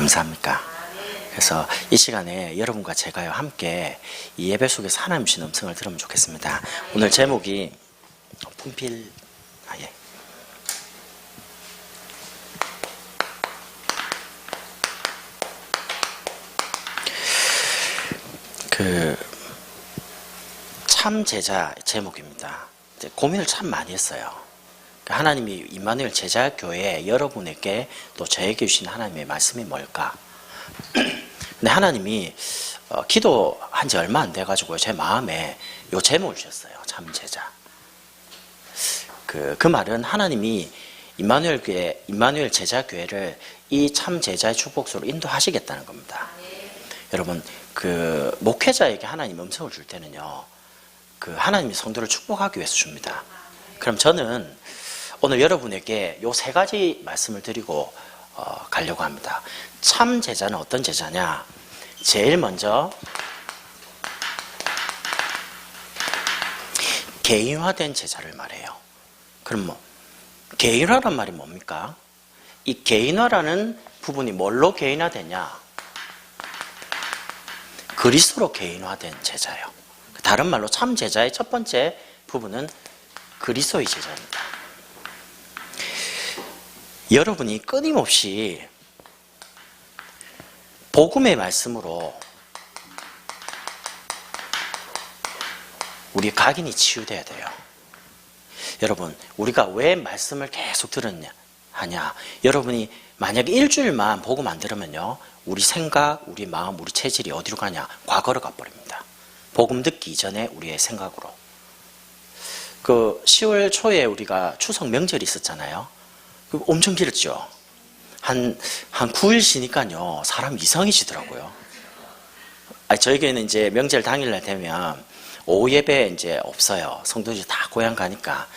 감사합니까? 그래서 이 시간에 여러분과 제가요 함께 이 예배 속에서 하나님 주신 음성을 들으면 좋겠습니다. 오늘 제목이 분필 예. 참 제자 제목입니다. 고민을 참 많이 했어요. 하나님이 임마누엘 제자교회 여러분에게 또 저에게 주신 하나님의 말씀이 뭘까? 근데 하나님이 기도한 지 얼마 안 돼가지고 제 마음에 요 제목을 주셨어요. 참 제자. 그 말은 하나님이 임마누엘 제자교회를 이 참 제자의 축복소로 인도하시겠다는 겁니다. 여러분, 목회자에게 하나님 음성을 줄 때는요, 하나님이 성도를 축복하기 위해서 줍니다. 그럼 저는 오늘 여러분에게 요 세 가지 말씀을 드리고 가려고 합니다. 참 제자는 어떤 제자냐? 제일 먼저 개인화된 제자를 말해요. 그럼 개인화란 말이 뭡니까? 이 개인화라는 부분이 뭘로 개인화되냐? 그리스도로 개인화된 제자예요. 다른 말로 참 제자의 첫 번째 부분은 그리스도의 제자입니다. 여러분이 끊임없이 복음의 말씀으로 우리 각인이 치유돼야 돼요. 여러분, 우리가 왜 말씀을 계속 하냐? 여러분이 만약에 일주일만 복음 안 들으면요, 우리 생각, 우리 마음, 우리 체질이 어디로 가냐? 과거로 가버립니다. 복음 듣기 이전에 우리의 생각으로. 10월 초에 우리가 추석 명절이 있었잖아요. 엄청 길었죠. 한 9일 쉬니까요, 사람 이상해지더라고요. 저에게는 이제 명절 당일날 되면 오후 예배 이제 없어요. 성도들이 다 고향 가니까.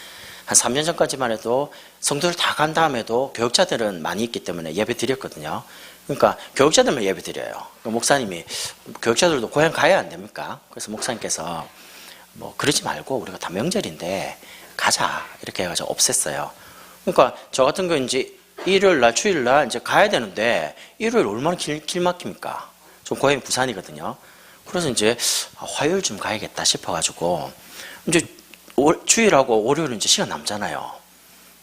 한 3년 전까지만 해도 성도들 다 간 다음에도 교육자들은 많이 있기 때문에 예배 드렸거든요. 그러니까 교육자들만 예배 드려요. 목사님이 교육자들도 고향 가야 안 됩니까? 그래서 목사님께서 그러지 말고 우리가 다 명절인데 가자 이렇게 해가지고 없앴어요. 그러니까 저 같은 경우 이제 일요일날 주일날 이제 가야 되는데 일요일 얼마나 길 막힙니까? 저 고향이 부산이거든요. 그래서 이제 화요일 좀 가야겠다 싶어가지고 이제 주일하고 월요일은 이제 시간 남잖아요.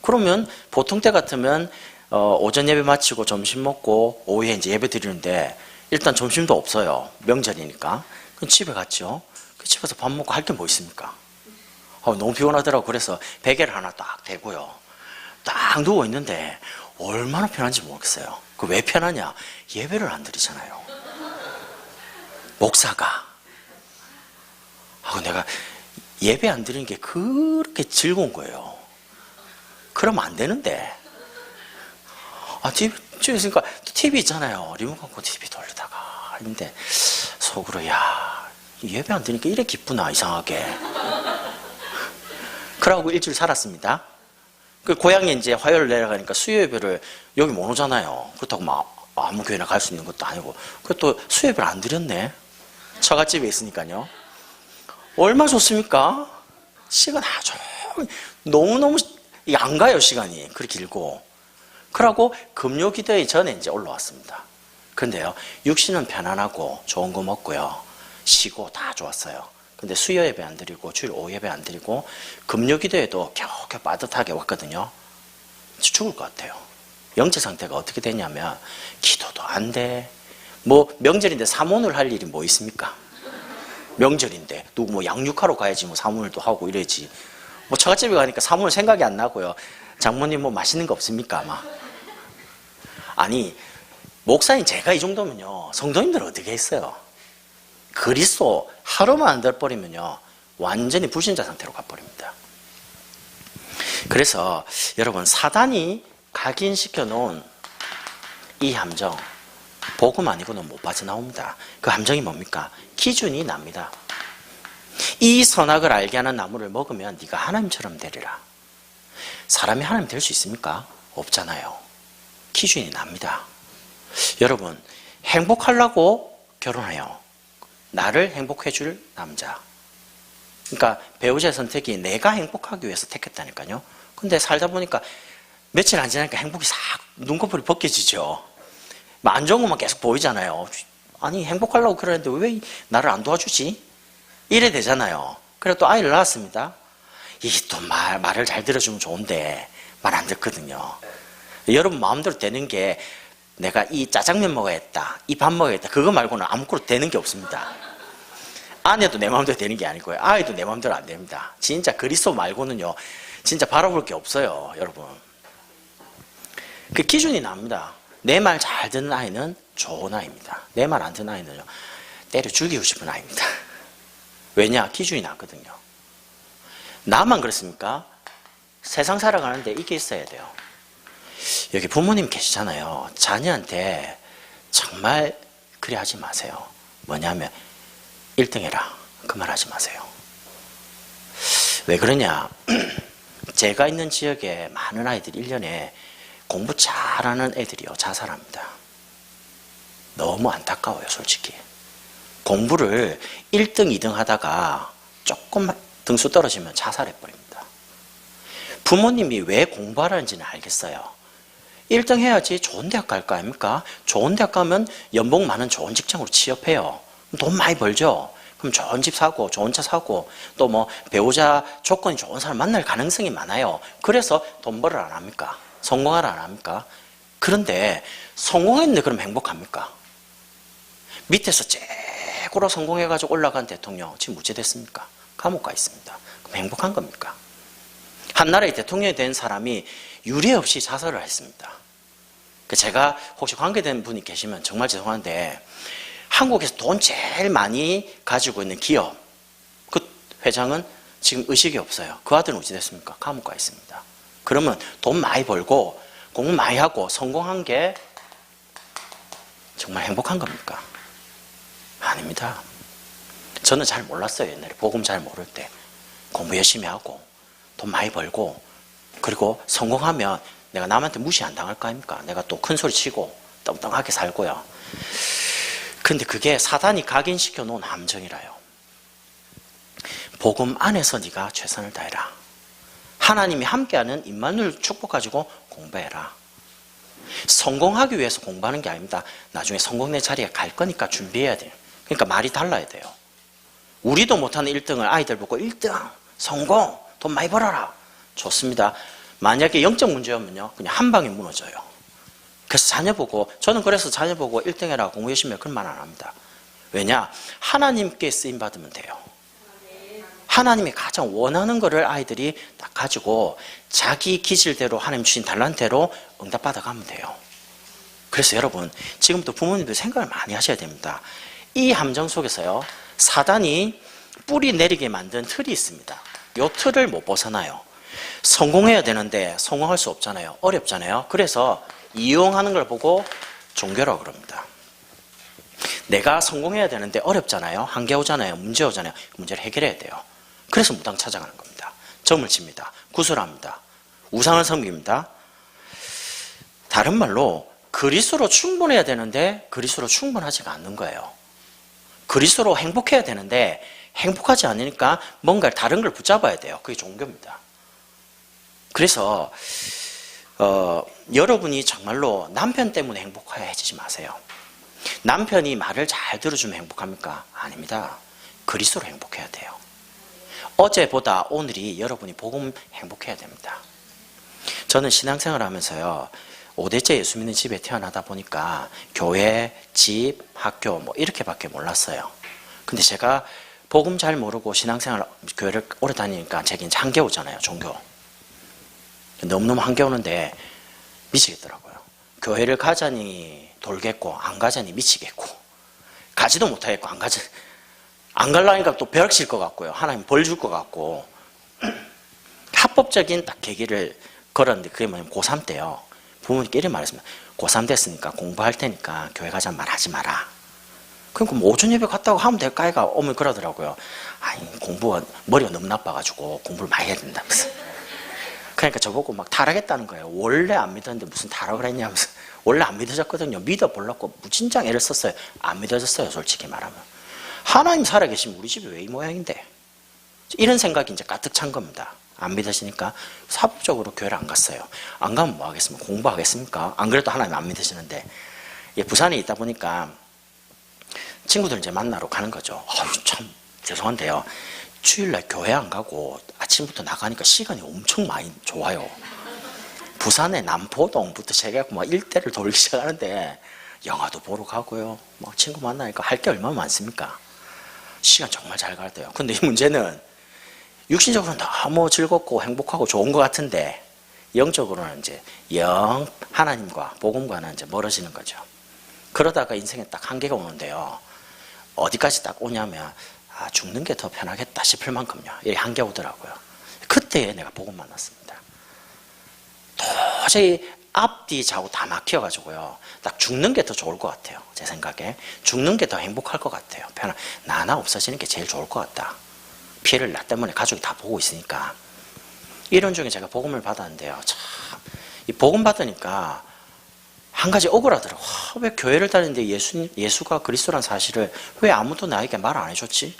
그러면 보통 때 같으면 오전 예배 마치고 점심 먹고 오후에 이제 예배 드리는데 일단 점심도 없어요. 명절이니까. 그럼 집에 갔죠. 집에서 밥 먹고 할 게 뭐 있습니까? 너무 피곤하더라고. 그래서 베개를 하나 딱 대고요. 딱 누워 있는데 얼마나 편한지 모르겠어요. 왜 편하냐? 예배를 안 드리잖아요. 목사가. 내가 예배 안 드리는 게 그렇게 즐거운 거예요. 그러면 안 되는데. 집에 있으니까 TV 있잖아요. 리모컨 갖고 TV 돌리다가 했는데 속으로 예배 안 드리니까 이래 기쁘나 이상하게. 그러고 일주일 살았습니다. 고향에 이제 화요일 내려가니까 수요 예배를 여기 못 오잖아요. 그렇다고 아무 교회나 갈 수 있는 것도 아니고. 또 수요 예배를 안 드렸네. 처갓집에 있으니까요. 얼마나 좋습니까? 시간 아주 너무너무 안 가요, 시간이. 그렇게 길고. 그러고 금요 기도회 전에 이제 올라왔습니다. 근데요, 육신은 편안하고 좋은 거 먹고요. 쉬고 다 좋았어요. 근데 수요 예배 안 드리고 주일 오후 예배 안 드리고 금요 기도회도 겨우겨우 빠듯하게 왔거든요. 죽을 것 같아요. 영적 상태가 어떻게 되냐면 기도도 안 돼. 명절인데 사모를 할 일이 뭐 있습니까? 명절인데 누구 양육하러 가야지 사모도 하고 이래지. 처갓집에 가니까 사모는 생각이 안 나고요. 장모님 맛있는 거 없습니까? 아니, 목사님 제가 이 정도면요, 성도님들은 어떻게 했어요? 그리스도 하루만 안 덜버리면요, 완전히 불신자 상태로 가버립니다. 그래서 여러분, 사단이 각인시켜 놓은 이 함정, 복음 아니고는 못 빠져나옵니다. 그 함정이 뭡니까? 기준이 납니다. 이 선악을 알게 하는 나무를 먹으면 네가 하나님처럼 되리라. 사람이 하나님 될 수 있습니까? 없잖아요. 기준이 납니다. 여러분, 행복하려고 결혼해요. 나를 행복해 줄 남자. 그러니까 배우자의 선택이 내가 행복하기 위해서 택했다니까요. 근데 살다 보니까 며칠 안 지나니까 행복이 싹 눈꺼풀이 벗겨지죠. 뭐 안 좋은 것만 계속 보이잖아요. 아니 행복하려고 그러는데 왜 나를 안 도와주지? 이래 되잖아요. 그래 또 아이를 낳았습니다. 이 또 말을 잘 들어주면 좋은데 말 안 듣거든요. 여러분 마음대로 되는 게 내가 이 짜장면 먹어야겠다, 이 밥 먹어야겠다, 그거 말고는 아무것도 되는 게 없습니다. 아내도 내 마음대로 되는 게 아니고요. 아이도 내 마음대로 안 됩니다. 진짜 그리스도 말고는요, 진짜 바라볼 게 없어요, 여러분. 그 기준이 납니다. 내 말 잘 듣는 아이는 좋은 아이입니다. 내 말 안 듣는 아이는요, 때려 죽이고 싶은 아이입니다. 왜냐? 기준이 났거든요. 나만 그렇습니까? 세상 살아가는데 이게 있어야 돼요. 여기 부모님 계시잖아요. 자녀한테 정말 그래 하지 마세요. 뭐냐면 1등 해라, 그 말 하지 마세요. 왜 그러냐? 제가 있는 지역에 많은 아이들이 1년에 공부 잘하는 애들이요, 자살합니다. 너무 안타까워요, 솔직히. 공부를 1등, 2등 하다가 조금 등수 떨어지면 자살해버립니다. 부모님이 왜 공부하라는지는 알겠어요. 1등 해야지 좋은 대학 갈 거 아닙니까? 좋은 대학 가면 연봉 많은 좋은 직장으로 취업해요. 돈 많이 벌죠? 그럼 좋은 집 사고, 좋은 차 사고, 또 뭐 배우자 조건이 좋은 사람 만날 가능성이 많아요. 그래서 돈 벌을 안 합니까? 성공하라 안 합니까? 그런데 성공했는데 그럼 행복합니까? 밑에서 최고로 성공해가지고 올라간 대통령 지금 무죄됐습니까? 감옥 가 있습니다. 그럼 행복한 겁니까? 한 나라의 대통령이 된 사람이 유례 없이 자살을 했습니다. 제가 혹시 관계된 분이 계시면 정말 죄송한데, 한국에서 돈 제일 많이 가지고 있는 기업, 그 회장은 지금 의식이 없어요. 그 아들은 어찌 됐습니까? 감옥 가 있습니다. 그러면 돈 많이 벌고 공부 많이 하고 성공한 게 정말 행복한 겁니까? 아닙니다. 저는 잘 몰랐어요. 옛날에 복음 잘 모를 때. 공부 열심히 하고 돈 많이 벌고 그리고 성공하면 내가 남한테 무시 안 당할 거 아닙니까? 내가 또 큰 소리 치고 떵떵하게 살고요. 근데 그게 사단이 각인시켜 놓은 함정이라요. 복음 안에서 네가 최선을 다해라. 하나님이 함께하는 임마누엘 축복 가지고 공부해라. 성공하기 위해서 공부하는 게 아닙니다. 나중에 성공의 자리에 갈 거니까 준비해야 돼요. 그러니까 말이 달라야 돼요. 우리도 못하는 1등을 아이들 보고 1등, 성공, 돈 많이 벌어라. 좋습니다. 만약에 영적 문제였면요, 그냥 한 방에 무너져요. 그래서 자녀 보고, 저는 그래서 자녀 보고 1등 해라, 공부 열심히 해, 그런 말 안 합니다. 왜냐? 하나님께 쓰임 받으면 돼요. 하나님이 가장 원하는 것을 아이들이 딱 가지고 자기 기질대로 하나님 주신 달란트대로 응답받아 가면 돼요. 그래서 여러분, 지금부터 부모님들 생각을 많이 하셔야 됩니다. 이 함정 속에서요, 사단이 뿌리 내리게 만든 틀이 있습니다. 이 틀을 못 벗어나요. 성공해야 되는데 성공할 수 없잖아요. 어렵잖아요. 그래서 이용하는 걸 보고 종교라고 그럽니다. 내가 성공해야 되는데 어렵잖아요. 한계 오잖아요. 문제 오잖아요. 문제를 해결해야 돼요. 그래서 무당 찾아가는 겁니다. 점을 칩니다. 구슬합니다. 우상을 섬깁니다. 다른 말로 그리스도로 충분해야 되는데 그리스도로 충분하지가 않는 거예요. 그리스도로 행복해야 되는데 행복하지 않으니까 뭔가 다른 걸 붙잡아야 돼요. 그게 종교입니다. 그래서 여러분이 정말로 남편 때문에 행복해지지 마세요. 남편이 말을 잘 들어주면 행복합니까? 아닙니다. 그리스도로 행복해야 돼요. 어제보다 오늘이 여러분이 복음 행복해야 됩니다. 저는 신앙생활 하면서요, 5대째 예수 믿는 집에 태어나다 보니까 교회, 집, 학교 뭐 이렇게밖에 몰랐어요. 근데 제가 복음 잘 모르고 신앙생활, 교회를 오래 다니니까 제게 이제 한계 오잖아요, 종교. 너무너무 한계 오는데 미치겠더라고요. 교회를 가자니 돌겠고 안 가자니 미치겠고 가지도 못하겠고 안 가려니까 또 벼락칠 것 같고요. 하나님 벌 줄 것 같고. 합법적인 딱 계기를 걸었는데 그게 뭐냐면 고3 때요. 부모님께 말했습니다. 고3 됐으니까 공부할 테니까 교회 가자는 말 하지 마라. 그러니까 뭐 오전 예배 갔다고 하면 될까? 아이가 어머니 그러더라고요. 아니 공부가 머리가 너무 나빠가지고 공부를 많이 해야 된다면서. 그러니까 저보고 막 타락했다는 거예요. 원래 안 믿었는데 무슨 타락을 했냐면서. 원래 안 믿어졌거든요. 믿어보려고 무진장 애를 썼어요. 안 믿어졌어요, 솔직히 말하면. 하나님 살아계시면 우리 집이 왜 이 모양인데? 이런 생각이 이제 가득 찬 겁니다. 안 믿으시니까 사법적으로 교회를 안 갔어요. 안 가면 뭐 하겠습니까? 공부하겠습니까? 안 그래도 하나님 안 믿으시는데. 예, 부산에 있다 보니까 친구들 이제 만나러 가는 거죠. 아유, 참 죄송한데요. 주일날 교회 안 가고 아침부터 나가니까 시간이 엄청 많이 좋아요. 부산의 남포동부터 시작해서 막 일대를 돌기 시작하는데 영화도 보러 가고요. 막 친구 만나니까 할 게 얼마나 많습니까? 시간 정말 잘 갈 때요. 근데 이 문제는 육신적으로는 너무 즐겁고 행복하고 좋은 것 같은데 영적으로는 이제 영 하나님과 복음과는 이제 멀어지는 거죠. 그러다가 인생에 딱 한계가 오는데요. 어디까지 딱 오냐면 죽는 게 더 편하겠다 싶을 만큼요. 이 한계 오더라고요. 그때 내가 복음 만났습니다. 도저히 앞뒤 좌우 다 막혀가지고요. 딱 죽는 게 더 좋을 것 같아요. 제 생각에. 죽는 게 더 행복할 것 같아요. 나 하나 없어지는 게 제일 좋을 것 같다. 피해를 나 때문에 가족이 다 보고 있으니까. 이런 중에 제가 복음을 받았는데요. 참, 이 복음 받으니까 한 가지 억울하더라고요. 왜 교회를 다니는데 예수가 그리스도란 사실을 왜 아무도 나에게 말 안 해줬지?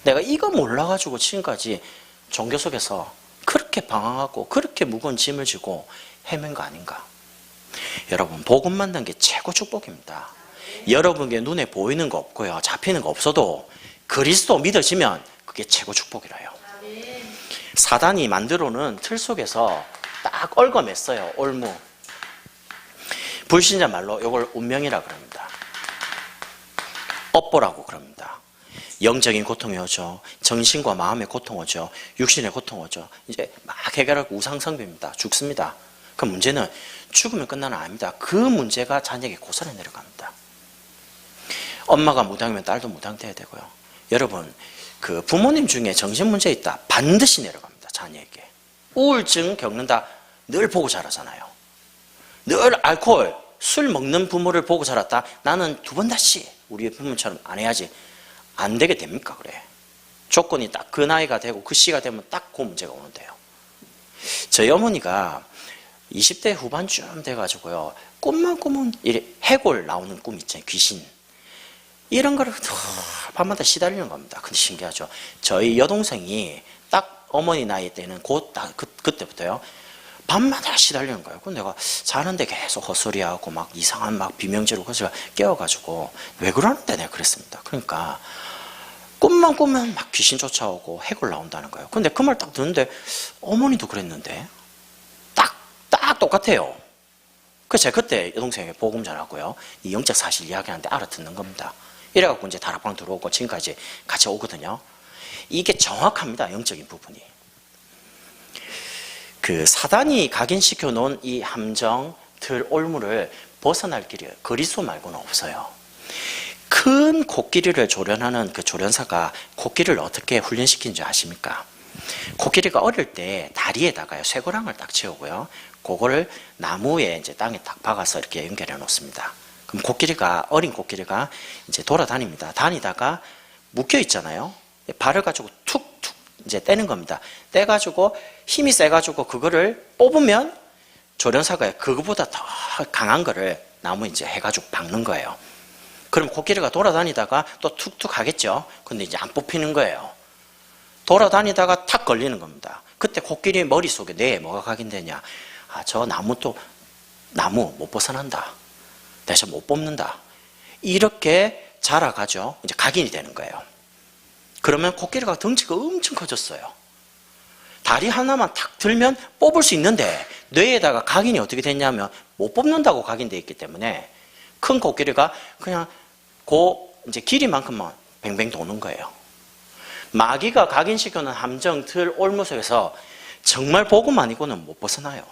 내가 이거 몰라가지고 지금까지 종교 속에서 그렇게 방황하고 그렇게 무거운 짐을 지고 헤맨 거 아닌가? 여러분, 복음 만난 게 최고 축복입니다. 여러분의 눈에 보이는 거 없고요. 잡히는 거 없어도 그리스도 믿어지면 그게 최고 축복이라요. 사단이 만들어 놓은 틀 속에서 딱 얽어맸어요. 올무. 불신자 말로 이걸 운명이라 그럽니다. 업보라고 그럽니다. 영적인 고통이 오죠. 정신과 마음의 고통 오죠. 육신의 고통 오죠. 이제 막 해결하고 우상숭배입니다. 죽습니다. 그 문제는 죽으면 끝나는 아닙니다. 그 문제가 자녀에게 고스란히 내려갑니다. 엄마가 무당이면 딸도 무당돼야 되고요. 여러분, 그 부모님 중에 정신 문제 있다. 반드시 내려갑니다. 자녀에게. 우울증 겪는다. 늘 보고 자라잖아요. 늘 알코올, 술 먹는 부모를 보고 자랐다. 나는 두 번 다시 우리의 부모처럼 안 해야지. 안 되게 됩니까? 그래. 조건이 딱 그 나이가 되고 그 시가 되면 딱 그 문제가 오는데요. 저희 어머니가 20대 후반쯤 돼가지고요. 꿈만 꾸면 해골 나오는 꿈 있잖아요. 귀신. 이런 거를 밤마다 시달리는 겁니다. 근데 신기하죠. 저희 여동생이 딱 어머니 나이 때는 그때부터요. 밤마다 시달리는 거예요. 그럼 내가 자는데 계속 헛소리하고 막 이상한 막 비명지르고 그래서 깨워가지고 왜 그러는데 내가 그랬습니다. 그러니까 꿈만 꾸면 막 귀신 쫓아오고 해골 나온다는 거예요. 근데 그 말 딱 듣는데 어머니도 그랬는데 딱 똑같아요. 그래서 제가 그때 여동생에게 복음 전하고요. 이 영적 사실 이야기하는데 알아듣는 겁니다. 이래갖고 이제 다락방 들어오고 지금까지 같이 오거든요. 이게 정확합니다. 영적인 부분이. 그 사단이 각인시켜 놓은 이 함정, 틀, 올무를 벗어날 길이 그리스도 말고는 없어요. 큰 코끼리를 조련하는 그 조련사가 코끼리를 어떻게 훈련시키는지 아십니까? 코끼리가 어릴 때 다리에다가요, 쇠고랑을 딱 채우고요. 그거를 나무에 이제 땅에 딱 박아서 이렇게 연결해 놓습니다. 그럼 어린 코끼리가 이제 돌아다닙니다. 다니다가 묶여 있잖아요. 발을 가지고 툭툭 이제 떼는 겁니다. 떼가지고 힘이 세가지고 그거를 뽑으면 조련사가 그거보다 더 강한 거를 나무에 이제 해가지고 박는 거예요. 그럼 코끼리가 돌아다니다가 또 툭툭 하겠죠. 근데 이제 안 뽑히는 거예요. 돌아다니다가 탁 걸리는 겁니다. 그때 코끼리 머릿속에 뇌에 뭐가 각인되냐. 저 나무 못 벗어난다. 내가 못 뽑는다. 이렇게 자라가죠. 이제 각인이 되는 거예요. 그러면 코끼리가 덩치가 엄청 커졌어요. 다리 하나만 탁 들면 뽑을 수 있는데 뇌에다가 각인이 어떻게 됐냐면 못 뽑는다고 각인되어 있기 때문에 큰 코끼리가 그냥 이제 길이만큼만 뱅뱅 도는 거예요. 마귀가 각인시켜놓은 함정, 틀, 올무 속에서 정말 복음 아니고는 못 벗어나요.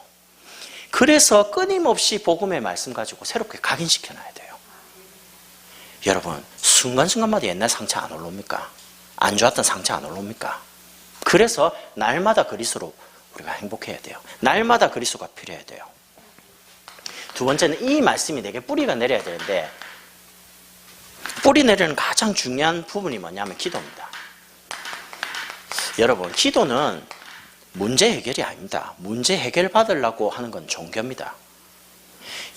그래서 끊임없이 복음의 말씀 가지고 새롭게 각인시켜놔야 돼요. 여러분, 순간순간마다 옛날 상처 안 올라옵니까? 안 좋았던 상처 안 올라옵니까? 그래서 날마다 그리스도로 우리가 행복해야 돼요. 날마다 그리스도가 필요해야 돼요. 두 번째는 이 말씀이 내게 뿌리가 내려야 되는데 뿌리 내리는 가장 중요한 부분이 뭐냐면 기도입니다. 여러분, 기도는 문제 해결이 아닙니다. 문제 해결 받으려고 하는 건 종교입니다.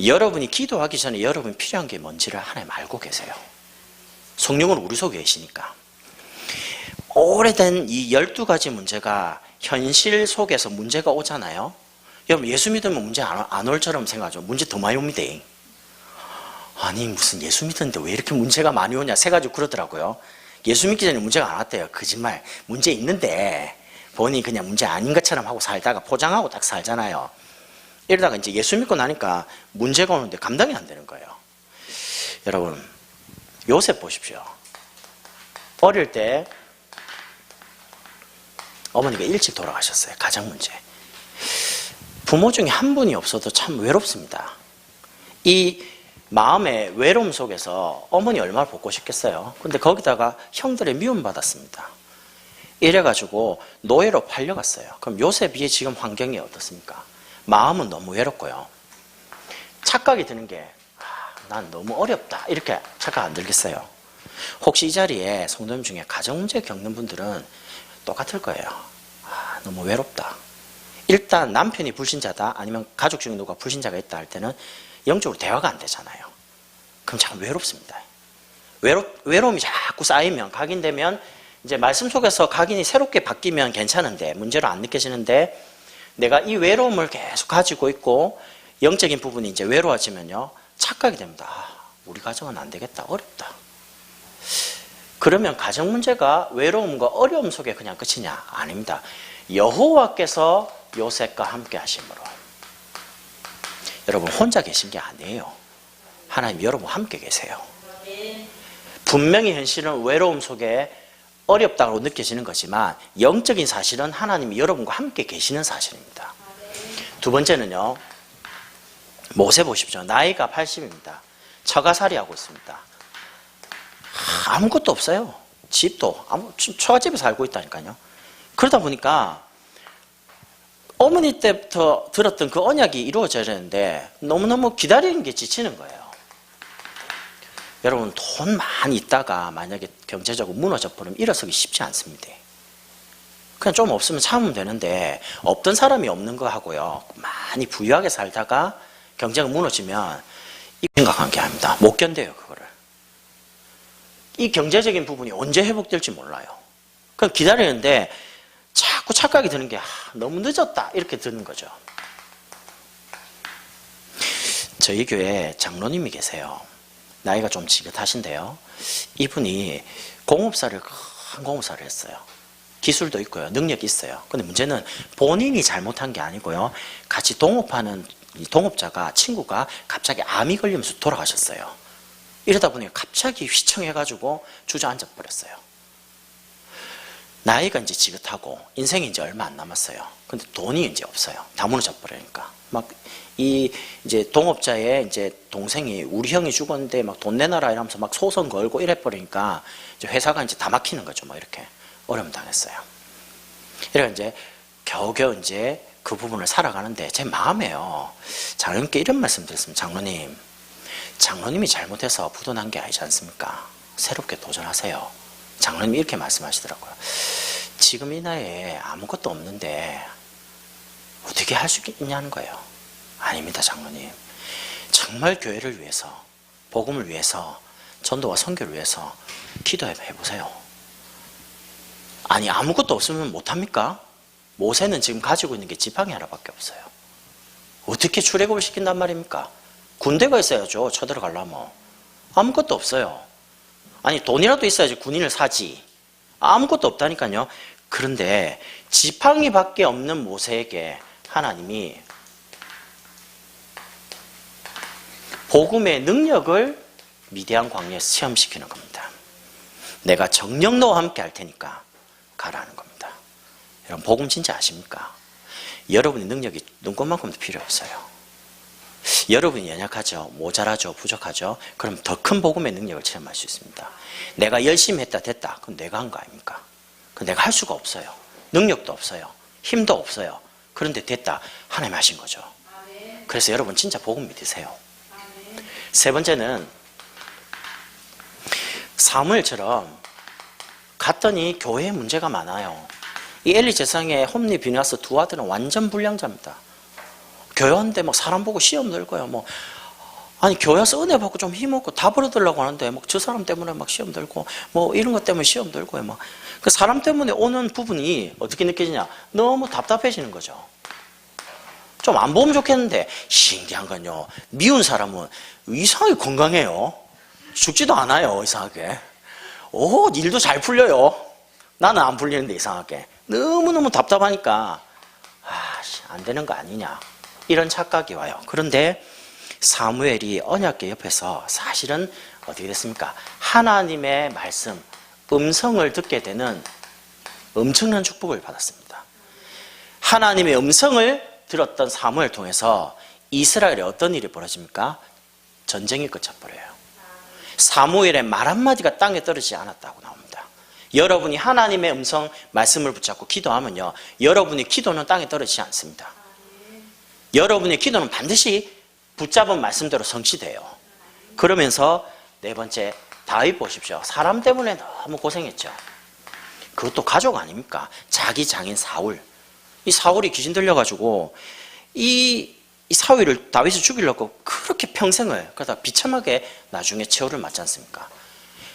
여러분이 기도하기 전에 여러분이 필요한 게 뭔지를 하나님 알고 계세요. 성령은 우리 속에 계시니까. 오래된 이 12가지 문제가 현실 속에서 문제가 오잖아요. 여러분, 예수 믿으면 문제 안 올처럼 생각하죠. 문제 더 많이 옵니다. 아니 무슨 예수 믿는데 왜 이렇게 문제가 많이 오냐 세 가지고 그러더라고요. 예수 믿기 전에 문제가 안 왔대요. 거짓말. 문제 있는데 본인이 그냥 문제 아닌 것처럼 하고 살다가 포장하고 딱 살잖아요. 이러다가 이제 예수 믿고 나니까 문제가 오는데 감당이 안 되는 거예요. 여러분 요셉 보십시오. 어릴 때 어머니가 일찍 돌아가셨어요. 가장 문제. 부모 중에 한 분이 없어도 참 외롭습니다. 이 마음의 외로움 속에서 어머니 얼마나 보고 싶겠어요. 근데 거기다가 형들의 미움받았습니다. 이래가지고 노예로 팔려갔어요. 그럼 요셉이 지금 환경이 어떻습니까? 마음은 너무 외롭고요. 착각이 드는 게 난 너무 어렵다 이렇게 착각 안 들겠어요? 혹시 이 자리에 성도님 중에 가정 문제 겪는 분들은 똑같을 거예요. 너무 외롭다. 일단 남편이 불신자다 아니면 가족 중에 누가 불신자가 있다 할 때는 영적으로 대화가 안 되잖아요. 그럼 참 외롭습니다. 외로움이 자꾸 쌓이면 각인되면 이제 말씀 속에서 각인이 새롭게 바뀌면 괜찮은데 문제로 안 느껴지는데 내가 이 외로움을 계속 가지고 있고 영적인 부분이 이제 외로워지면요 착각이 됩니다. 우리 가정은 안 되겠다. 어렵다. 그러면 가정 문제가 외로움과 어려움 속에 그냥 끝이냐? 아닙니다. 여호와께서 요셉과 함께 하심으로 여러분 혼자 계신 게 아니에요. 하나님 여러분과 함께 계세요. 분명히 현실은 외로움 속에 어렵다고 느껴지는 거지만 영적인 사실은 하나님이 여러분과 함께 계시는 사실입니다. 두 번째는요. 모세 보십시오. 나이가 80입니다. 처가살이 하고 있습니다. 아무것도 없어요. 집도 처가집에 살고 있다니까요. 그러다 보니까 어머니 때부터 들었던 그 언약이 이루어져야 되는데 너무너무 기다리는 게 지치는 거예요. 여러분 돈 많이 있다가 만약에 경제적으로 무너져 버리면 일어서기 쉽지 않습니다. 그냥 좀 없으면 참으면 되는데 없던 사람이 없는 거 하고요. 많이 부유하게 살다가 경제가 무너지면 생각한 게 아닙니다. 못 견뎌요 그거를. 이 경제적인 부분이 언제 회복될지 몰라요. 그럼 기다리는데 자꾸 착각이 드는 게 너무 늦었다 이렇게 드는 거죠. 저희 교회에 장로님이 계세요. 나이가 좀 지긋하신데요. 이분이 큰 공업사를 했어요. 기술도 있고요. 능력이 있어요. 근데 문제는 본인이 잘못한 게 아니고요. 같이 동업하는 이 동업자가 친구가 갑자기 암이 걸리면서 돌아가셨어요. 이러다 보니 갑자기 휘청해가지고 주저앉아 버렸어요. 나이가 이제 지긋하고 인생이 이제 얼마 안 남았어요. 근데 돈이 이제 없어요. 다 무너져 버리니까. 이제 동업자의 이제 동생이 우리 형이 죽었는데 막 돈 내놔라 이러면서 막 소송 걸고 이래 버리니까 이제 회사가 이제 다 막히는 거죠. 뭐 이렇게 어려움 당했어요. 이래가 이제 겨우겨우 이제 그 부분을 살아가는데 제 마음에요. 장로님께 이런 말씀 드렸습니다. 장로님이 잘못해서 부도난 게 아니지 않습니까? 새롭게 도전하세요. 장로님이 이렇게 말씀하시더라고요. 지금 이 나이에 아무것도 없는데 어떻게 할 수 있냐는 거예요. 아닙니다, 장로님. 정말 교회를 위해서, 복음을 위해서, 전도와 선교를 위해서 기도해 보세요. 아니 아무것도 없으면 못합니까? 모세는 지금 가지고 있는 게 지팡이 하나밖에 없어요. 어떻게 출애굽을 시킨단 말입니까? 군대가 있어야죠. 쳐들어가려면. 아무것도 없어요. 아니 돈이라도 있어야지 군인을 사지. 아무것도 없다니까요. 그런데 지팡이밖에 없는 모세에게 하나님이 복음의 능력을 미디안 광야에서 체험시키는 겁니다. 내가 정령 너와 함께 할 테니까 가라는 겁니다. 여러분 복음 진짜 아십니까? 여러분의 능력이 눈꽃만큼도 필요 없어요. 여러분이 연약하죠, 모자라죠, 부족하죠. 그럼 더 큰 복음의 능력을 체험할 수 있습니다. 내가 열심히 했다 됐다 그건 내가 한 거 아닙니까? 그건 내가 할 수가 없어요. 능력도 없어요. 힘도 없어요. 그런데 됐다. 하나님이 하신 거죠. 그래서 여러분 진짜 복음 믿으세요. 세 번째는 사무엘처럼 갔더니 교회에 문제가 많아요. 이 엘리 제사장의 홈리 비느하스 두 아들은 완전 불량자입니다. 교회 왔는데 막 사람 보고 시험 들고요. 아니 교회 와서 은혜 받고 좀 힘없고 다 벌어들려고 하는데 막 저 사람 때문에 막 시험 들고 이런 것 때문에 시험 들고요. 그 사람 때문에 오는 부분이 어떻게 느껴지냐? 너무 답답해지는 거죠. 좀 안 보면 좋겠는데 신기한 건요. 미운 사람은 이상하게 건강해요. 죽지도 않아요. 이상하게. 오, 일도 잘 풀려요. 나는 안 풀리는데 이상하게. 너무너무 답답하니까 안 되는 거 아니냐. 이런 착각이 와요. 그런데 사무엘이 언약궤 옆에서 사실은 어떻게 됐습니까? 하나님의 말씀, 음성을 듣게 되는 엄청난 축복을 받았습니다. 하나님의 음성을 들었던 사무엘 통해서 이스라엘에 어떤 일이 벌어집니까? 전쟁이 끝쳐버려요. 사무엘의 말 한마디가 땅에 떨어지지 않았다고 나옵니다. 여러분이 하나님의 음성 말씀을 붙잡고 기도하면요, 여러분의 기도는 땅에 떨어지지 않습니다. 여러분의 기도는 반드시 붙잡은 말씀대로 성취돼요. 그러면서 네 번째, 다윗 보십시오. 사람 때문에 너무 고생했죠. 그것도 가족 아닙니까? 자기 장인 사울. 이 사울이 귀신 들려가지고 이 사울을 다윗을 죽이려고 그렇게 평생을 그러다 비참하게 나중에 최후를 맞지 않습니까?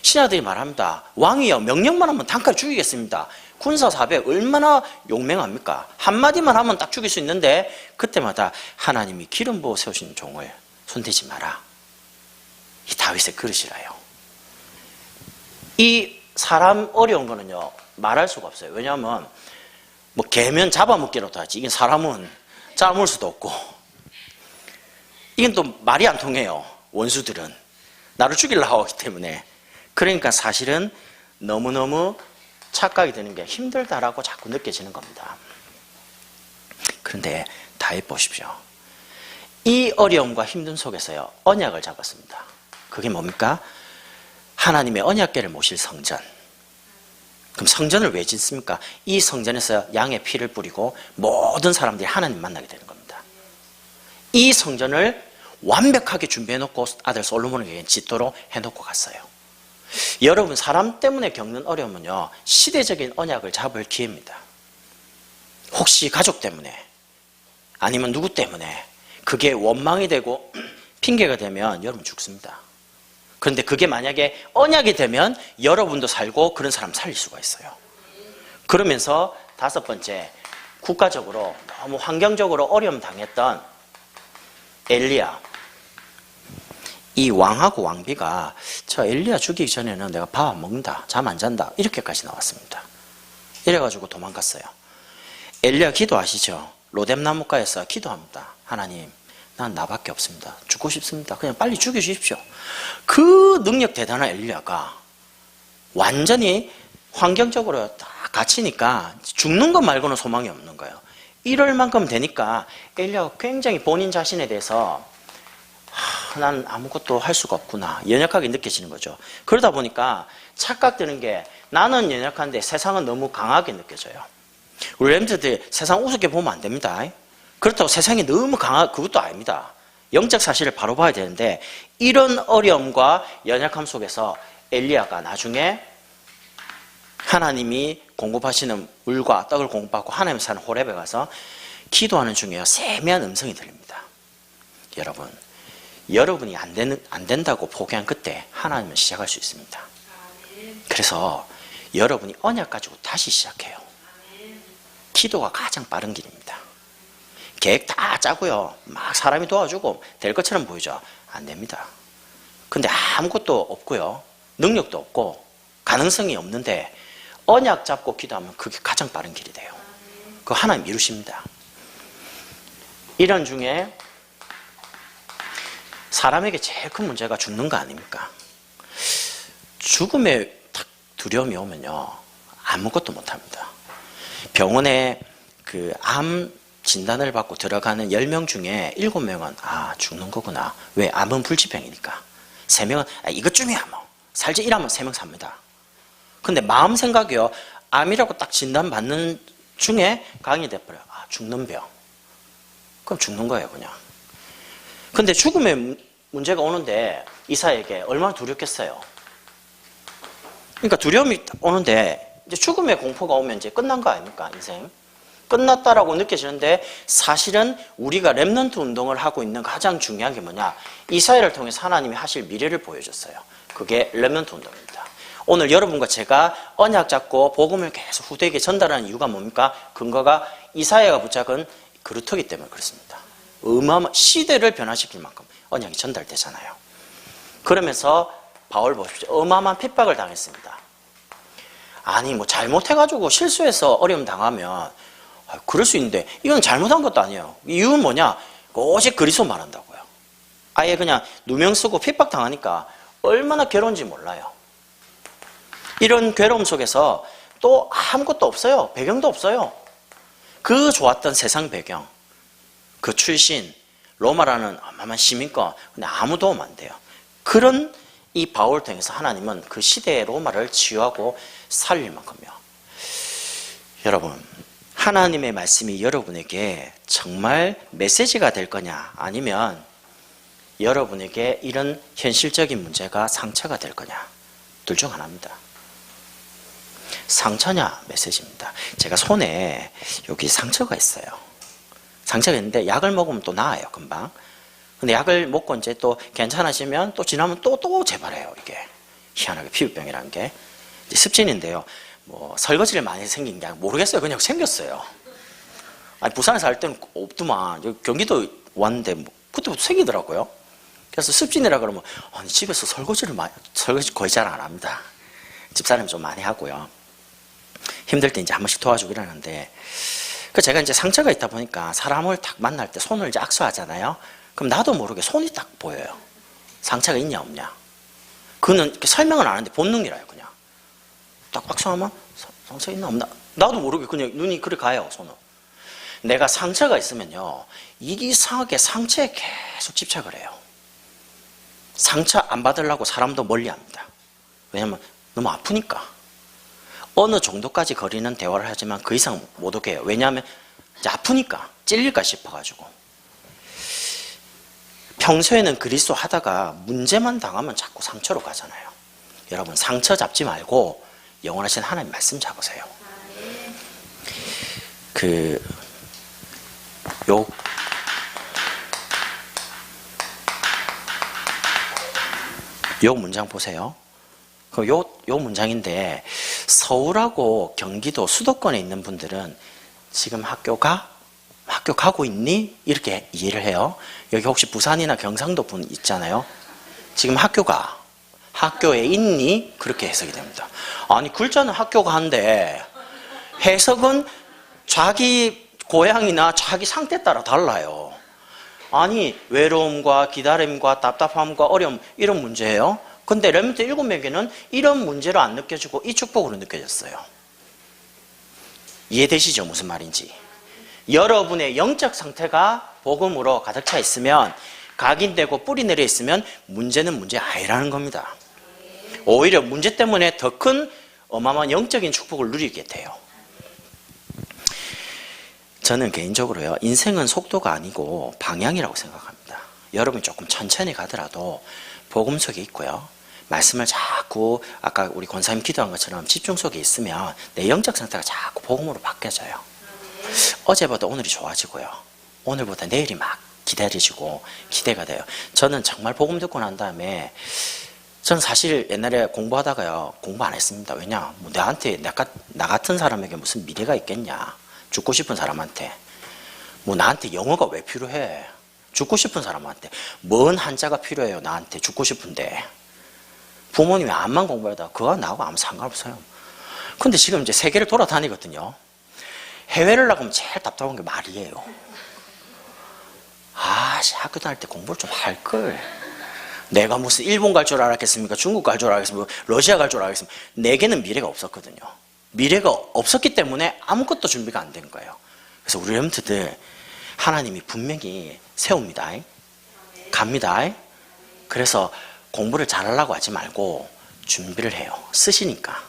신하들이 말합니다. 왕이여, 명령만 하면 단칼 죽이겠습니다. 군사 사배 얼마나 용맹합니까? 한마디만 하면 딱 죽일 수 있는데 그때마다 하나님이 기름 부어 세우신 종을 손대지 마라. 이 다윗의 그릇이라요. 이 사람 어려운 거는요, 말할 수가 없어요. 왜냐하면 뭐 개면 잡아먹기라도 하지, 이게 사람은 잡아먹을 수도 없고, 이건 또 말이 안 통해요. 원수들은 나를 죽이려고 하기 때문에. 그러니까 사실은 너무너무 착각이 되는 게 힘들다라고 자꾸 느껴지는 겁니다. 그런데 다윗 보십시오. 이 어려움과 힘든 속에서요, 언약을 잡았습니다. 그게 뭡니까? 하나님의 언약궤를 모실 성전. 그럼 성전을 왜 짓습니까? 이 성전에서 양의 피를 뿌리고 모든 사람들이 하나님 만나게 되는 겁니다. 이 성전을 완벽하게 준비해놓고 아들 솔로몬에게 짓도록 해놓고 갔어요. 여러분, 사람 때문에 겪는 어려움은요, 시대적인 언약을 잡을 기회입니다. 혹시 가족 때문에 아니면 누구 때문에 그게 원망이 되고 핑계가 되면 여러분 죽습니다. 그런데 그게 만약에 언약이 되면 여러분도 살고 그런 사람 살릴 수가 있어요. 그러면서 다섯 번째, 국가적으로 너무 환경적으로 어려움 당했던 엘리야. 이 왕하고 왕비가 저 엘리야 죽이기 전에는 내가 밥 안 먹는다, 잠 안 잔다, 이렇게까지 나왔습니다. 이래가지고 도망갔어요. 엘리야 기도하시죠. 로뎀 나무가에서 기도합니다. 하나님, 난 나밖에 없습니다. 죽고 싶습니다. 그냥 빨리 죽여주십시오. 그 능력 대단한 엘리야가 완전히 환경적으로 다 갇히니까 죽는 것 말고는 소망이 없는 거예요. 이럴 만큼 되니까 엘리야가 굉장히 본인 자신에 대해서 난 아무것도 할 수가 없구나, 연약하게 느껴지는 거죠. 그러다 보니까 착각되는 게 나는 연약한데 세상은 너무 강하게 느껴져요. 우리 렘트들 세상 우습게 보면 안 됩니다. 그렇다고 세상이 너무 그것도 아닙니다. 영적 사실을 바로 봐야 되는데, 이런 어려움과 연약함 속에서 엘리야가 나중에 하나님이 공급하시는 물과 떡을 공급받고 하나님 사는 호렙에 가서 기도하는 중에요, 세미한 음성이 들립니다. 여러분이 안 된다고 포기한 그때 하나님은 시작할 수 있습니다. 그래서 여러분이 언약 가지고 다시 시작해요. 기도가 가장 빠른 길입니다. 계획 다 짜고요, 막 사람이 도와주고 될 것처럼 보이죠? 안 됩니다. 근데 아무것도 없고요, 능력도 없고 가능성이 없는데 언약 잡고 기도하면 그게 가장 빠른 길이 돼요. 그거 하나님 이루십니다. 이런 중에 사람에게 제일 큰 문제가 죽는 거 아닙니까? 죽음에 딱 두려움이 오면요, 아무것도 못합니다. 병원에 암 진단을 받고 들어가는 10명 중에 7명은 죽는 거구나. 왜? 암은 불치병이니까. 3명은 이것쯤이야 뭐 살지, 이러면 3명 삽니다. 근데 마음 생각이요, 암이라고 딱 진단받는 중에 강이 돼버려요. 죽는 병. 그럼 죽는 거예요, 그냥. 근데 죽음의 문제가 오는데 이사에게 얼마나 두렵겠어요. 그러니까 두려움이 오는데 이제 죽음의 공포가 오면 이제 끝난 거 아닙니까, 인생? 끝났다라고 느껴지는데, 사실은 우리가 렘넌트 운동을 하고 있는 가장 중요한 게 뭐냐, 이사야를 통해서 하나님이 하실 미래를 보여줬어요. 그게 렘넌트 운동입니다. 오늘 여러분과 제가 언약 잡고 복음을 계속 후대에게 전달하는 이유가 뭡니까? 근거가 이사야가 붙잡은 그렇기 때문에 그렇습니다. 시대를 변화시킬 만큼 언약이 전달되잖아요. 그러면서 바울 보십시오. 어마어마한 핍박을 당했습니다. 아니 뭐 잘못해가지고 실수해서 어려움 당하면 그럴 수 있는데 이건 잘못한 것도 아니에요. 이유는 뭐냐? 오직 그리스도 말한다고요. 아예 그냥 누명 쓰고 핍박 당하니까 얼마나 괴로운지 몰라요. 이런 괴로움 속에서 또 아무것도 없어요. 배경도 없어요. 그 좋았던 세상 배경, 그 출신, 로마라는 어마어마한 시민권, 근데 아무 도움 안 돼요. 그런 이 바울을 통해서 하나님은 그 시대의 로마를 치유하고 살릴 만큼요. 여러분, 하나님의 말씀이 여러분에게 정말 메시지가 될 거냐, 아니면 여러분에게 이런 현실적인 문제가 상처가 될 거냐, 둘 중 하나입니다. 상처냐 메시지입니다. 제가 손에 여기 상처가 있어요. 상처가 있는데 약을 먹으면 또 나아요, 금방. 근데 약을 먹고 이제 또 괜찮아지면 또 지나면 또 재발해요, 이게. 희한하게 피부병이라는 게. 이제 습진인데요. 뭐 설거지를 많이 생긴 게 모르겠어요. 그냥 생겼어요. 아니, 부산에 살 때는 없더만. 여기 경기도 왔는데 뭐 그때부터 생기더라고요. 그래서 습진이라 그러면 아니, 집에서 설거지 거의 잘 안 합니다. 집사람이 좀 많이 하고요. 힘들 때 이제 한 번씩 도와주고 이러는데, 제가 이제 상처가 있다 보니까 사람을 딱 만날 때 손을 이제 악수하잖아요. 그럼 나도 모르게 손이 딱 보여요. 상처가 있냐 없냐. 그는 설명은 안 하는데 본능이라요. 그냥 딱 악수하면 상처 있나 없나, 나도 모르게 그냥 눈이 그래 가요, 손은. 내가 상처가 있으면요, 이상하게 상처에 계속 집착을 해요. 상처 안 받으려고 사람도 멀리합니다. 왜냐면 너무 아프니까. 어느 정도까지 거리는 대화를 하지만 그 이상 못 오게 해요. 왜냐하면 이제 아프니까, 찔릴까 싶어가지고. 평소에는 그리스도 하다가 문제만 당하면 자꾸 상처로 가잖아요. 여러분, 상처 잡지 말고 영원하신 하나님 말씀 잡으세요. 요 문장 보세요. 요 문장인데, 서울하고 경기도 수도권에 있는 분들은 지금 학교 가고 있니? 이렇게 이해를 해요. 여기 혹시 부산이나 경상도 분 있잖아요. 지금 학교에 있니? 그렇게 해석이 됩니다. 아니, 글자는 학교가 한데 해석은 자기 고향이나 자기 상태에 따라 달라요. 아니, 외로움과 기다림과 답답함과 어려움, 이런 문제예요. 근데 레몬트 7명에게는 이런 문제로 안 느껴지고 이 축복으로 느껴졌어요. 이해되시죠? 무슨 말인지. 여러분의 영적 상태가 복음으로 가득 차 있으면, 각인되고 뿌리 내려 있으면 문제는 문제 아니라는 겁니다. 오히려 문제 때문에 더 큰 어마어마한 영적인 축복을 누리게 돼요. 저는 개인적으로요, 인생은 속도가 아니고 방향이라고 생각합니다. 여러분이 조금 천천히 가더라도 복음 속에 있고요, 말씀을 자꾸 아까 우리 권사님 기도한 것처럼 집중 속에 있으면 내 영적 상태가 자꾸 복음으로 바뀌어져요. 어제보다 오늘이 좋아지고요, 오늘보다 내일이 막 기다려지고 기대가 돼요. 저는 정말 복음 듣고 난 다음에, 저는 사실 옛날에 공부하다가요, 공부 안 했습니다. 왜냐, 뭐 나한테 나 같은 사람에게 무슨 미래가 있겠냐, 죽고 싶은 사람한테. 뭐 나한테 영어가 왜 필요해? 죽고 싶은 사람한테 뭔 한자가 필요해요? 나한테 죽고 싶은데. 부모님이 암만 공부하다가 그거 나하고 아무 상관없어요. 근데 지금 이제 세계를 돌아다니거든요. 해외를 나가면 제일 답답한 게 말이에요. 학교 다닐 때 공부를 좀 할걸. 내가 무슨 일본 갈 줄 알았겠습니까? 중국 갈 줄 알았겠습니까? 러시아 갈 줄 알았겠습니까? 내게는 미래가 없었거든요. 미래가 없었기 때문에 아무것도 준비가 안 된 거예요. 그래서 우리 렘트들 하나님이 분명히 세웁니다. 갑니다. 그래서 공부를 잘하려고 하지 말고 준비를 해요. 쓰시니까.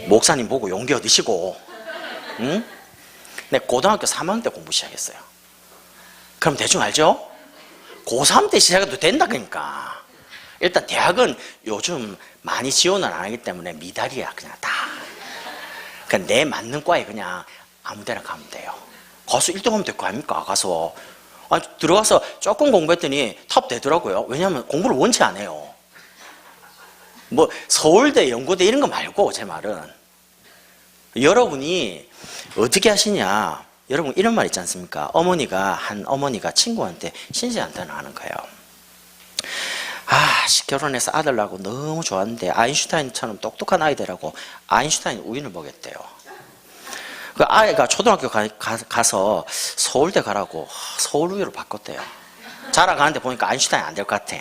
목사님 보고 용기 얻으시고. 응? 내 고등학교 3학년 때 공부 시작했어요. 그럼 대충 알죠? 고3 때 시작해도 된다, 그러니까. 일단 대학은 요즘 많이 지원을 안 하기 때문에 미달이야, 그냥 다. 그러니까 내 맞는 과에 그냥 아무 데나 가면 돼요. 가서 1등 하면 될 거 아닙니까? 가서. 들어가서 조금 공부했더니 탑 되더라고요. 왜냐하면 공부를 원치 안 해요. 뭐 서울대, 연고대 이런 거 말고, 제 말은. 여러분이 어떻게 하시냐. 여러분 이런 말 있지 않습니까? 한 어머니가 친구한테 신세한탄을 하는 거예요. 결혼해서 아들 낳고 너무 좋았는데 아인슈타인처럼 똑똑한 아이 되라고 아인슈타인 우유를 먹였대요. 그 아이가 초등학교 가서 서울대 가라고 서울 우유로 바꿨대요. 자라가는데 보니까 아인슈타인 안 될 것 같아.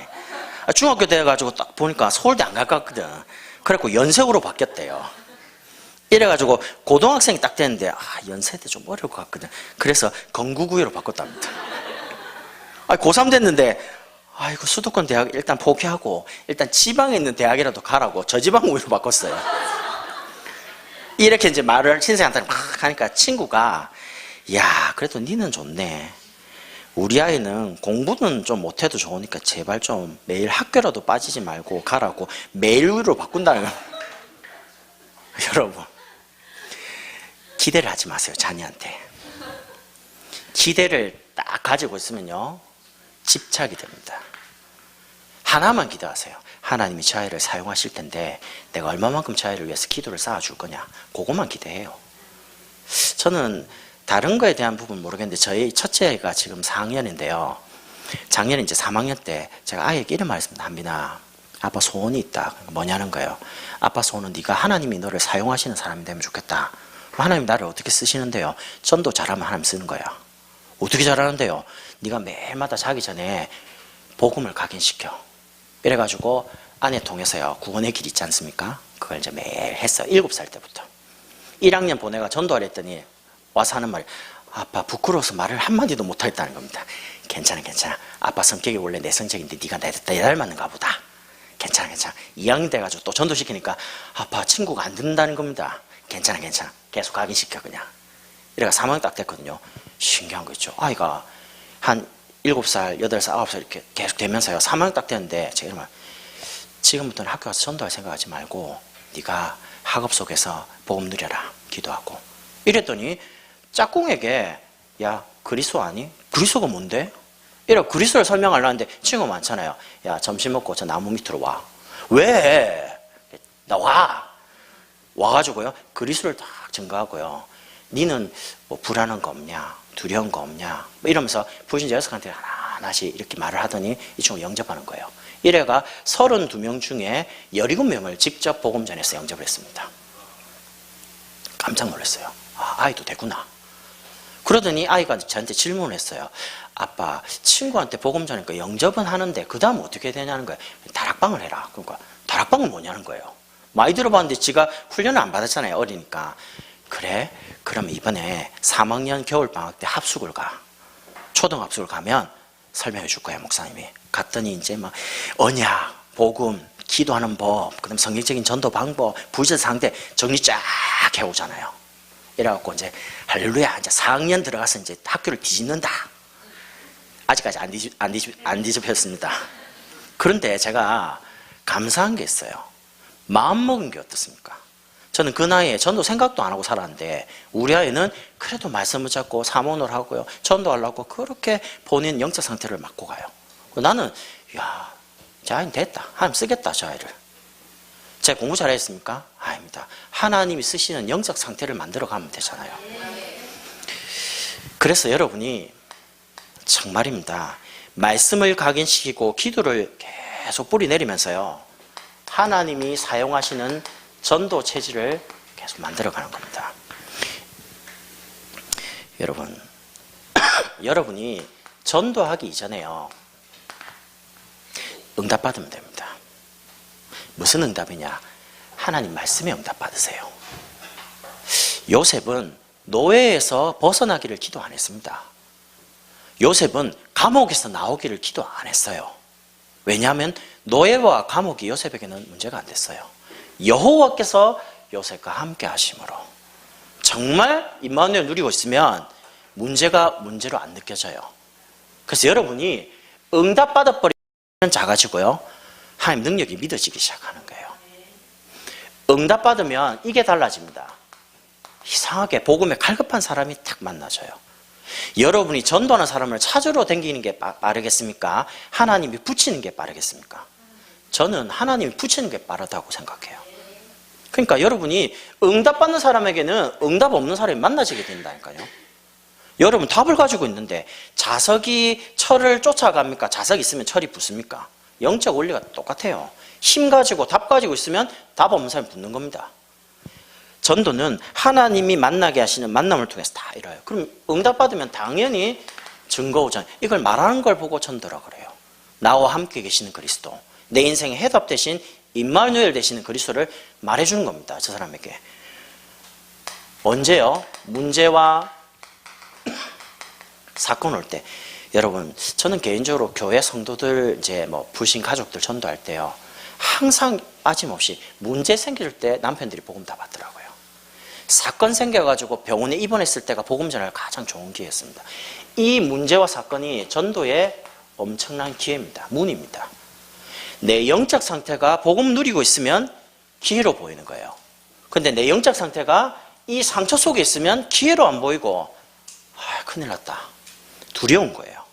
중학교 돼가지고 딱 보니까 서울대 안 갈 것 같거든. 그래갖고 연세고로 바뀌었대요. 이래가지고 고등학생이 딱 됐는데 연세대 좀 어려울 것 같거든. 그래서 건국우유로 바꿨답니다. 고3 됐는데 아이고 수도권 대학 일단 포기하고 일단 지방에 있는 대학이라도 가라고 저지방 우유로 바꿨어요. 이렇게 이제 말을 신세한테 막 하니까 친구가 야 그래도 니는 좋네. 우리 아이는 공부는 좀 못해도 좋으니까 제발 좀 매일 학교라도 빠지지 말고 가라고 매일 우유로 바꾼다는 거예요. 여러분 기대를 하지 마세요. 자녀한테 기대를 딱 가지고 있으면요 집착이 됩니다. 하나만 기도하세요. 하나님이 저 아이를 사용하실 텐데 내가 얼마만큼 저 아이를 위해서 기도를 쌓아줄 거냐, 그것만 기대해요. 저는 다른 거에 대한 부분 모르겠는데 저희 첫째가 지금 4학년인데요 작년에 이제 3학년 때 제가 아이에게 이런 말했습니다. 한빈아, 아빠 소원이 있다. 뭐냐는 거예요. 아빠 소원은 네가 하나님이 너를 사용하시는 사람이 되면 좋겠다. 하나님 나를 어떻게 쓰시는데요? 전도 잘하면 하나님 쓰는 거야. 어떻게 잘하는데요? 네가 매일마다 자기 전에 복음을 각인시켜. 이래가지고 아내 통해서요 구원의 길 있지 않습니까? 그걸 이제 매일 했어요. 7살 때부터 1학년 보내가 전도하려 했더니 와서 하는 말이 아빠 부끄러워서 말을 한마디도 못하겠다는 겁니다. 괜찮아 아빠 성격이 원래 내 성격인데 네가 내 닮았는가 보다. 괜찮아 2학년 돼가지고 또 전도시키니까 아빠 친구가 안 듣는다는 겁니다. 괜찮아 계속 각인시켜 그냥. 이래가 3학년 딱 됐거든요. 신기한 거 있죠. 아이가 한 7살, 8살, 9살 이렇게 계속 되면서요 3학년 딱 됐는데 제가 이러면 지금부터는 학교 가서 전도할 생각하지 말고 네가 학업 속에서 복음 누려라 기도하고. 이랬더니 짝꿍에게 야 그리스도 아니? 그리스도가 뭔데? 이래 그리스도를 설명하려는데 친구 많잖아요. 야 점심 먹고 저 나무 밑으로 와. 왜? 나 와가지고요 그리스도를 딱 증거하고요. 니는 뭐 불안한 거 없냐? 두려운 거 없냐? 뭐 이러면서 불신자 6한테 하나씩 이렇게 말을 하더니 이 친구 영접하는 거예요. 이래가 32명 중에 17명을 직접 복음 전해서 영접을 했습니다. 깜짝 놀랐어요. 아이도 되구나. 그러더니 아이가 저한테 질문을 했어요. 아빠 친구한테 복음 전하니까 영접은 하는데 그 다음 어떻게 되냐는 거예요. 다락방을 해라. 그러니까 다락방은 뭐냐는 거예요. 많이 들어봤는데 지가 훈련을 안 받았잖아요. 어리니까. 그래? 그럼 이번에 3학년 겨울방학 때 합숙을 가. 초등합숙을 가면 설명해 줄 거야 목사님이. 갔더니 이제 막 언약, 복음, 기도하는 법, 그다음 성경적인 전도 방법, 부재 상대 정리 쫙 해오잖아요. 이래갖고 이제 할렐루야 이제 4학년 들어가서 이제 학교를 뒤집는다. 아직까지 안 뒤집혔습니다. 그런데 제가 감사한 게 있어요. 마음먹은 게 어떻습니까? 저는 그 나이에 전도 생각도 안 하고 살았는데 우리 아이는 그래도 말씀을 잡고 사모를 하고요. 전도하려고 그렇게 본인 영적 상태를 맡고 가요. 나는 야, 저 아이는 됐다. 하나님 쓰겠다 저 아이를. 제가 공부 잘했습니까? 아닙니다. 하나님이 쓰시는 영적 상태를 만들어 가면 되잖아요. 그래서 여러분이 정말입니다. 말씀을 각인시키고 기도를 계속 뿌리 내리면서요. 하나님이 사용하시는 전도 체질을 계속 만들어가는 겁니다. 여러분, 여러분이 전도하기 이전에요. 응답받으면 됩니다. 무슨 응답이냐? 하나님 말씀에 응답받으세요. 요셉은 노예에서 벗어나기를 기도 안 했습니다. 요셉은 감옥에서 나오기를 기도 안 했어요. 왜냐하면 노예와 감옥이 요셉에게는 문제가 안 됐어요. 여호와께서 요셉과 함께 하심으로 정말 임마누엘 누리고 있으면 문제가 문제로 안 느껴져요. 그래서 여러분이 응답받아 버리면 작아지고요. 하나님 능력이 믿어지기 시작하는 거예요. 응답받으면 이게 달라집니다. 이상하게 복음에 갈급한 사람이 딱 만나져요. 여러분이 전도하는 사람을 찾으러 다니는 게 빠르겠습니까? 하나님이 붙이는 게 빠르겠습니까? 저는 하나님이 붙이는 게 빠르다고 생각해요. 그러니까 여러분이 응답받는 사람에게는 응답 없는 사람이 만나지게 된다니까요. 여러분 답을 가지고 있는데 자석이 철을 쫓아갑니까? 자석이 있으면 철이 붙습니까? 영적 원리가 똑같아요. 힘 가지고 답 가지고 있으면 답 없는 사람이 붙는 겁니다. 전도는 하나님이 만나게 하시는 만남을 통해서 다 이뤄요. 그럼 응답받으면 당연히 증거오잖아요. 이걸 말하는 걸 보고 전도라 그래요. 나와 함께 계시는 그리스도, 내 인생의 해답 대신 임마누엘 되시는 그리스도를 말해주는 겁니다. 저 사람에게. 언제요? 문제와 사건 올 때. 여러분, 저는 개인적으로 교회 성도들, 이제 뭐 불신 가족들 전도할 때요, 항상 빠짐없이 문제 생길 때 남편들이 복음 다 받더라고요. 사건 생겨가지고 병원에 입원했을 때가 복음 전할 가장 좋은 기회였습니다. 이 문제와 사건이 전도의 엄청난 기회입니다. 문입니다. 내 영적 상태가 복음 누리고 있으면 기회로 보이는 거예요. 근데 내 영적 상태가 이 상처 속에 있으면 기회로 안 보이고, 큰일 났다, 두려운 거예요.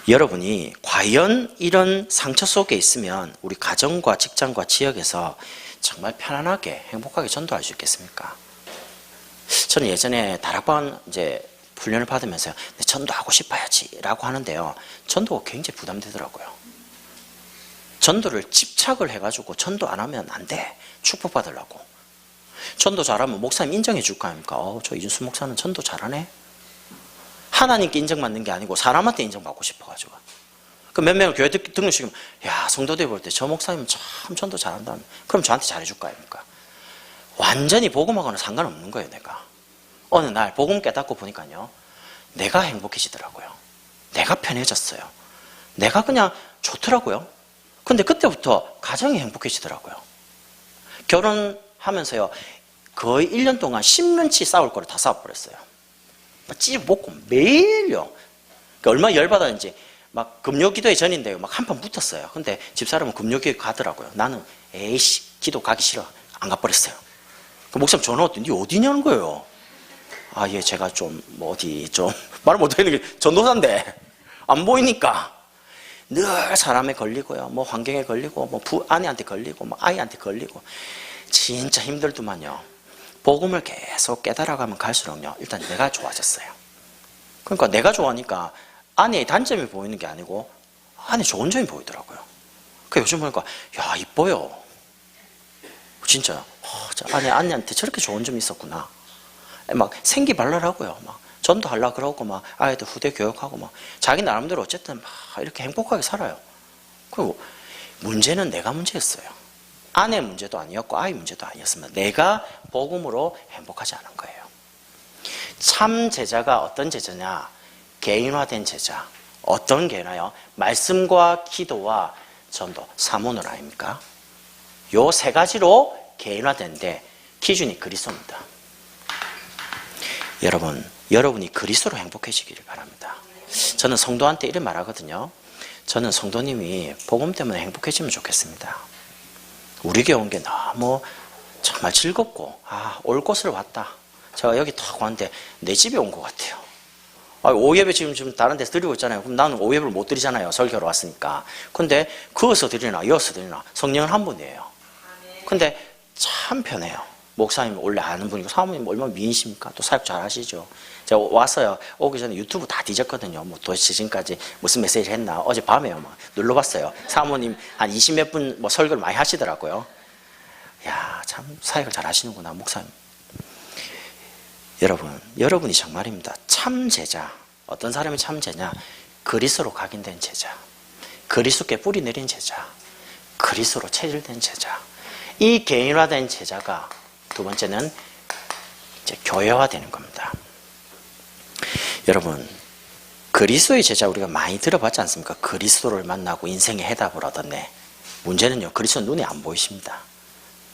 여러분이 과연 이런 상처 속에 있으면 우리 가정과 직장과 지역에서 정말 편안하게 행복하게 전도할 수 있겠습니까? 저는 예전에 다락방 이제 훈련을 받으면서요, 전도하고 싶어야지 라고 하는데요, 전도가 굉장히 부담되더라고요. 전도를 집착을 해가지고 전도 안 하면 안 돼, 축복받으려고. 전도 잘하면 목사님 인정해 줄 거 아닙니까? 저 이준수 목사는 전도 잘하네. 하나님께 인정받는 게 아니고 사람한테 인정받고 싶어가지고. 그 몇 명을 교회 등록시키면, 야, 성도들 볼 때 저 목사님 참 전도 잘한다. 그럼 저한테 잘해줄 거 아닙니까? 완전히 복음하고는 상관없는 거예요, 내가. 어느 날 복음 깨닫고 보니까요, 내가 행복해지더라고요. 내가 편해졌어요. 내가 그냥 좋더라고요. 근데 그때부터 가정이 행복해지더라고요. 결혼하면서요, 거의 1년 동안 10년치 싸울 거를 다 싸워버렸어요. 찌먹고 매일요. 얼마나 열받았는지. 막 금요기도회 전인데요, 막 한판 붙었어요. 근데 집사람은 금요기도회 가더라고요. 나는 에이씨, 기도 가기 싫어, 안 가버렸어요. 그 목사님 전화 왔더니 니 어디냐는 거예요. 예, 제가 좀 어디 좀 말 못하는 게 전도사인데 안 보이니까 늘 사람에 걸리고요, 뭐 환경에 걸리고, 뭐 아내한테 걸리고, 뭐 아이한테 걸리고, 진짜 힘들더만요. 복음을 계속 깨달아가면 갈수록요, 일단 내가 좋아졌어요. 그러니까 내가 좋아하니까 아내의 단점이 보이는 게 아니고 아내 좋은 점이 보이더라고요. 그 요즘 보니까, 야, 이뻐요. 진짜요. 아내한테 저렇게 좋은 점이 있었구나. 막 생기 발랄하고요. 막 전도하려고 그러고, 막 아이들 후대 교육하고, 막 자기 나름대로 어쨌든 막 이렇게 행복하게 살아요. 그리고 문제는 내가 문제였어요. 아내 문제도 아니었고 아이 문제도 아니었습니다. 내가 복음으로 행복하지 않은 거예요. 참 제자가 어떤 제자냐? 개인화된 제자. 어떤 개인화요? 말씀과 기도와 전도, 사모는 아닙니까? 요 세 가지로 개인화된데 기준이 그리스도입니다. 여러분이 그리스도로 행복해지기를 바랍니다. 저는 성도한테 이런 말 하거든요. 저는 성도님이 복음 때문에 행복해지면 좋겠습니다. 우리 교회 온 게 너무 정말 즐겁고, 올 곳을 왔다. 제가 여기 딱 왔는데 내 집에 온 것 같아요. 오예배 지금 다른 데서 드리고 있잖아요. 그럼 나는 오예배를 못 드리잖아요. 설교로 왔으니까. 근데 그어서 드리나 이어서 드리나 성령은 한 분이에요. 근데 참 편해요. 목사님 원래 아는 분이고, 사모님 얼마나 미인이십니까? 또 사역 잘 하시죠. 제가 왔어요. 오기 전에 유튜브 다 뒤졌거든요. 뭐 도대체 지금까지 무슨 메시지를 했나. 어제 밤에요. 막 눌러봤어요. 사모님 한 20몇 분 뭐 설교를 많이 하시더라고요. 야, 참 사역을 잘 하시는구나, 목사님. 여러분이 정말입니다. 참 제자. 어떤 사람이 참 제냐? 그리스도로 각인된 제자. 그리스도께 뿌리 내린 제자. 그리스도로 체질된 제자. 이 개인화된 제자가 두 번째는 이제 교회화되는 겁니다. 여러분, 그리스도의 제자 우리가 많이 들어봤지 않습니까? 그리스도를 만나고 인생의 해답을 얻었네. 문제는요, 그리스도 눈에 안 보이십니다.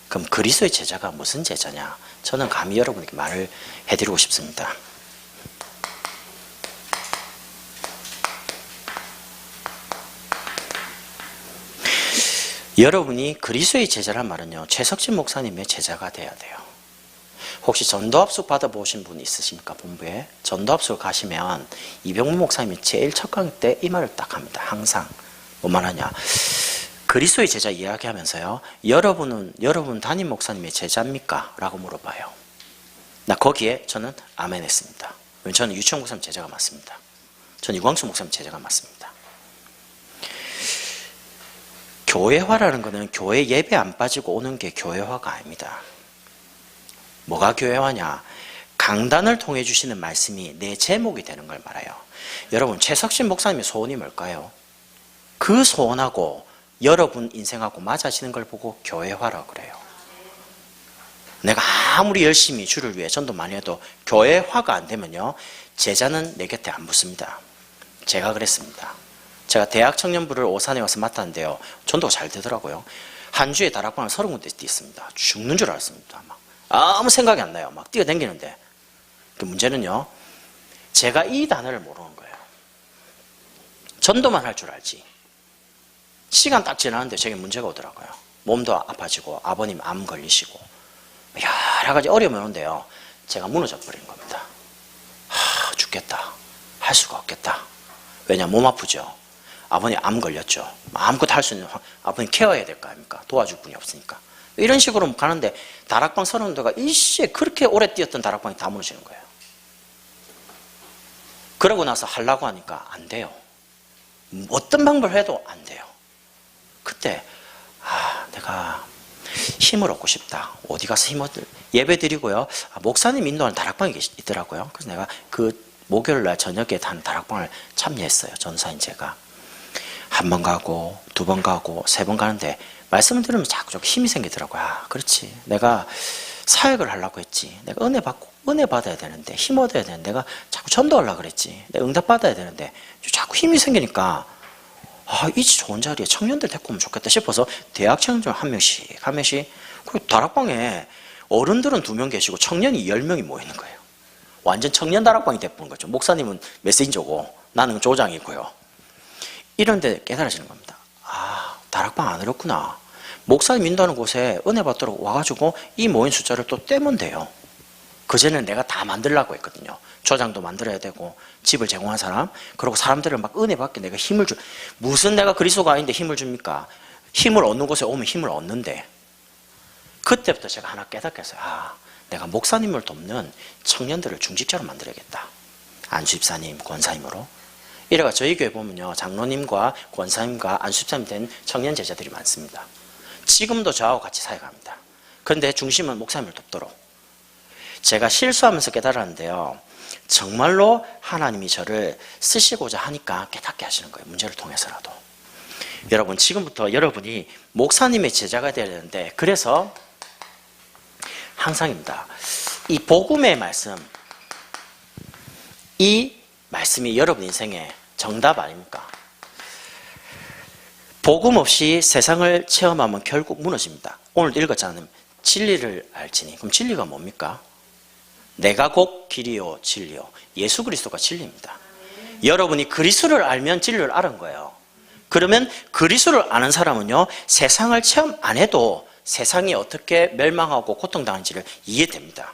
그럼 그리스도의 제자가 무슨 제자냐? 저는 감히 여러분에게 말을 해드리고 싶습니다. 여러분이 그리스도의 제자란 말은요, 최석진 목사님의 제자가 돼야 돼요. 혹시 전도합숙 받아보신 분 있으십니까? 본부에 전도합숙 가시면 이병문 목사님이 제일 첫 강의 때 이 말을 딱 합니다. 항상 뭐만 하냐, 그리스도의 제자 이야기하면서요, 여러분 담임 목사님의 제자입니까? 라고 물어봐요. 나 거기에 저는 아멘 했습니다. 왜냐면 저는 유치원 목사님 제자가 맞습니다. 저는 유광수 목사님 제자가 맞습니다. 교회화라는 것은 교회 예배 안 빠지고 오는 게 교회화가 아닙니다. 뭐가 교회화냐? 강단을 통해 주시는 말씀이 내 제목이 되는 걸 말해요. 여러분, 최석신 목사님의 소원이 뭘까요? 그 소원하고 여러분 인생하고 맞아지는 걸 보고 교회화라고 그래요. 내가 아무리 열심히 주를 위해 전도 많이 해도 교회화가 안 되면요, 제자는 내 곁에 안 붙습니다. 제가 그랬습니다. 제가 대학 청년부를 오산에 와서 맡았는데요, 전도가 잘 되더라고요. 한 주에 다락방을 30군데 뛰었습니다. 죽는 줄 알았습니다. 막 아무 생각이 안 나요. 막 뛰어다니는데. 그 문제는요, 제가 이 단어를 모르는 거예요. 전도만 할 줄 알지. 시간 딱 지나는데 제게 문제가 오더라고요. 몸도 아파지고 아버님 암 걸리시고 여러 가지 어려움이 오는데요, 제가 무너져 버린 겁니다. 죽겠다. 할 수가 없겠다. 왜냐, 몸 아프죠. 아버님 암 걸렸죠. 아무것도 할 수 있는, 아버님 케어해야 될 거 아닙니까? 도와줄 분이 없으니까. 이런 식으로 가는데 다락방 30군데가 일시에 그렇게 오래 뛰었던 다락방이 다 무너지는 거예요. 그러고 나서 하려고 하니까 안 돼요. 어떤 방법을 해도 안 돼요. 그때 내가 힘을 얻고 싶다. 어디 가서 힘을 예배 드리고요. 목사님 인도하는 다락방이 있더라고요. 그래서 내가 그 목요일 날 저녁에 한 다락방을 참여했어요. 전사인 제가. 한 번 가고 두 번 가고 세 번 가는데 말씀을 들으면 자꾸 힘이 생기더라고요. 그렇지. 내가 사역을 하려고 했지. 내가 은혜 받아야 되는데, 힘 얻어야 되는데, 내가 자꾸 전도하려고 그랬지. 내가 응답 받아야 되는데, 자꾸 힘이 생기니까, 이 좋은 자리에 청년들 데리고 오면 좋겠다 싶어서 대학 청년 한 명씩, 그 다락방에 어른들은 2명 계시고 청년이 10명이 모이는 거예요. 완전 청년 다락방이 돼버린 거죠. 목사님은 메신저고, 나는 조장이고요. 이런데 깨달아지는 겁니다. 다락방 안 어렵구나. 목사님 인도하는 곳에 은혜 받도록 와가지고 이 모인 숫자를 또 떼면 돼요. 그전에는 내가 다 만들려고 했거든요. 조장도 만들어야 되고, 집을 제공한 사람, 그리고 사람들을 막 은혜 받게 내가 힘을 무슨 내가 그리스도가 아닌데 힘을 줍니까? 힘을 얻는 곳에 오면 힘을 얻는데, 그때부터 제가 하나 깨닫겠어요. 내가 목사님을 돕는 청년들을 중직자로 만들어야겠다. 안수집사님, 권사님으로. 이래가 저희 교회 보면요, 장로님과 권사님과 안수집사님 된 청년 제자들이 많습니다. 지금도 저하고 같이 사역합니다. 그런데 중심은 목사님을 돕도록. 제가 실수하면서 깨달았는데요, 정말로 하나님이 저를 쓰시고자 하니까 깨닫게 하시는 거예요. 문제를 통해서라도. 여러분, 지금부터 여러분이 목사님의 제자가 되어야 되는데, 그래서 항상입니다. 이 복음의 말씀, 이 말씀이 여러분 인생의 정답 아닙니까? 복음 없이 세상을 체험하면 결국 무너집니다. 오늘도 읽었잖아요. 진리를 알지니. 그럼 진리가 뭡니까? 내가 곧 길이요 진리요. 예수 그리스도가 진리입니다. 여러분이 그리스도를 알면 진리를 아는 거예요. 그러면 그리스도를 아는 사람은요, 세상을 체험 안 해도 세상이 어떻게 멸망하고 고통당하는지를 이해됩니다.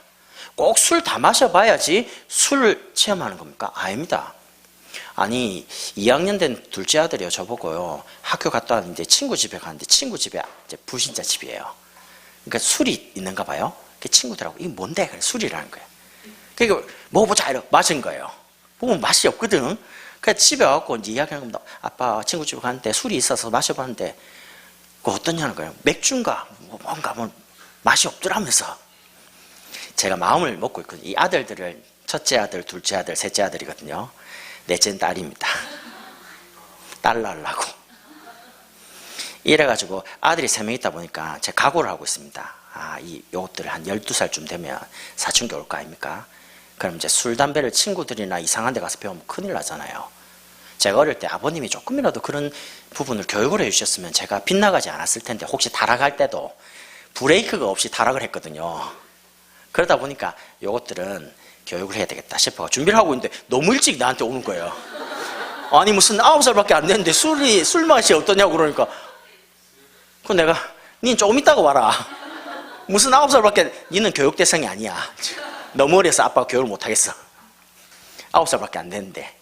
꼭 술 다 마셔봐야지 술을 체험하는 겁니까? 아닙니다. 아니, 2학년 된 둘째 아들이요, 저보고요, 학교 갔다 왔는데 친구 집에 가는데 친구 집에 이제 불신자 집이에요. 그러니까 술이 있는가 봐요. 그 친구들하고 이게 뭔데? 그래, 술이라는 거예요. 그러니까 먹어보자 이러고 마신 거예요. 보면 맛이 없거든. 그래서 집에 와서 이제 이야기하는 겁니다. 아빠 친구 집에 갔는데 술이 있어서 마셔봤는데 그거 어떠냐는 거예요. 맥주인가 뭔가 뭐 맛이 없더라면서. 제가 마음을 먹고 있거든요. 이 아들들을 첫째 아들, 둘째 아들, 셋째 아들이거든요. 넷째는 딸입니다. 딸 낳으려고. 이래가지고 아들이 3명 있다 보니까 제가 각오를 하고 있습니다. 요것들 한 12살쯤 되면 사춘기 올 거 아닙니까? 그럼 이제 술, 담배를 친구들이나 이상한 데 가서 배우면 큰일 나잖아요. 제가 어릴 때 아버님이 조금이라도 그런 부분을 교육을 해주셨으면 제가 빗나가지 않았을 텐데, 혹시 타락할 때도 브레이크가 없이 타락을 했거든요. 그러다 보니까 요것들은 교육을 해야 되겠다 싶어 준비를 하고 있는데 너무 일찍 나한테 오는 거예요. 아니 무슨 9살밖에 안 됐는데 술 맛이 어떠냐고 그러니까, 그 내가 닌 조금 있다가 와라. 무슨 9살밖에, 니는 교육 대상이 아니야. 너무 어려서 아빠가 교육을 못하겠어. 9살밖에 안 됐는데.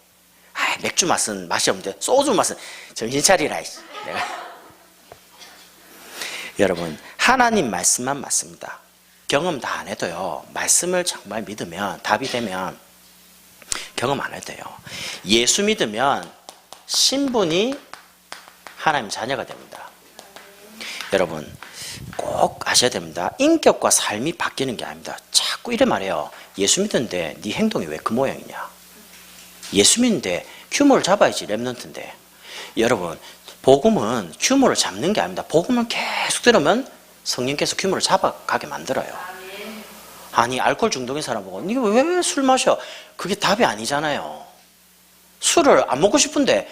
맥주 맛은 맛이 없는데 소주 맛은 정신 차리라. 내가. 여러분, 하나님 말씀만 맞습니다. 경험 다 안 해도요, 말씀을 정말 믿으면, 답이 되면 경험 안 해도 돼요. 예수 믿으면 신분이 하나님 자녀가 됩니다. 여러분 꼭 아셔야 됩니다. 인격과 삶이 바뀌는 게 아닙니다. 자꾸 이래 말해요. 예수 믿는데 네 행동이 왜 그 모양이냐. 예수 믿는데 규모를 잡아야지 렘넌트인데. 여러분 복음은 규모를 잡는 게 아닙니다. 복음을 계속 들으면 성령께서 규모를 잡아가게 만들어요. 아니 알코올 중독인 사람 보고 네가 왜 술 마셔? 그게 답이 아니잖아요. 술을 안 먹고 싶은데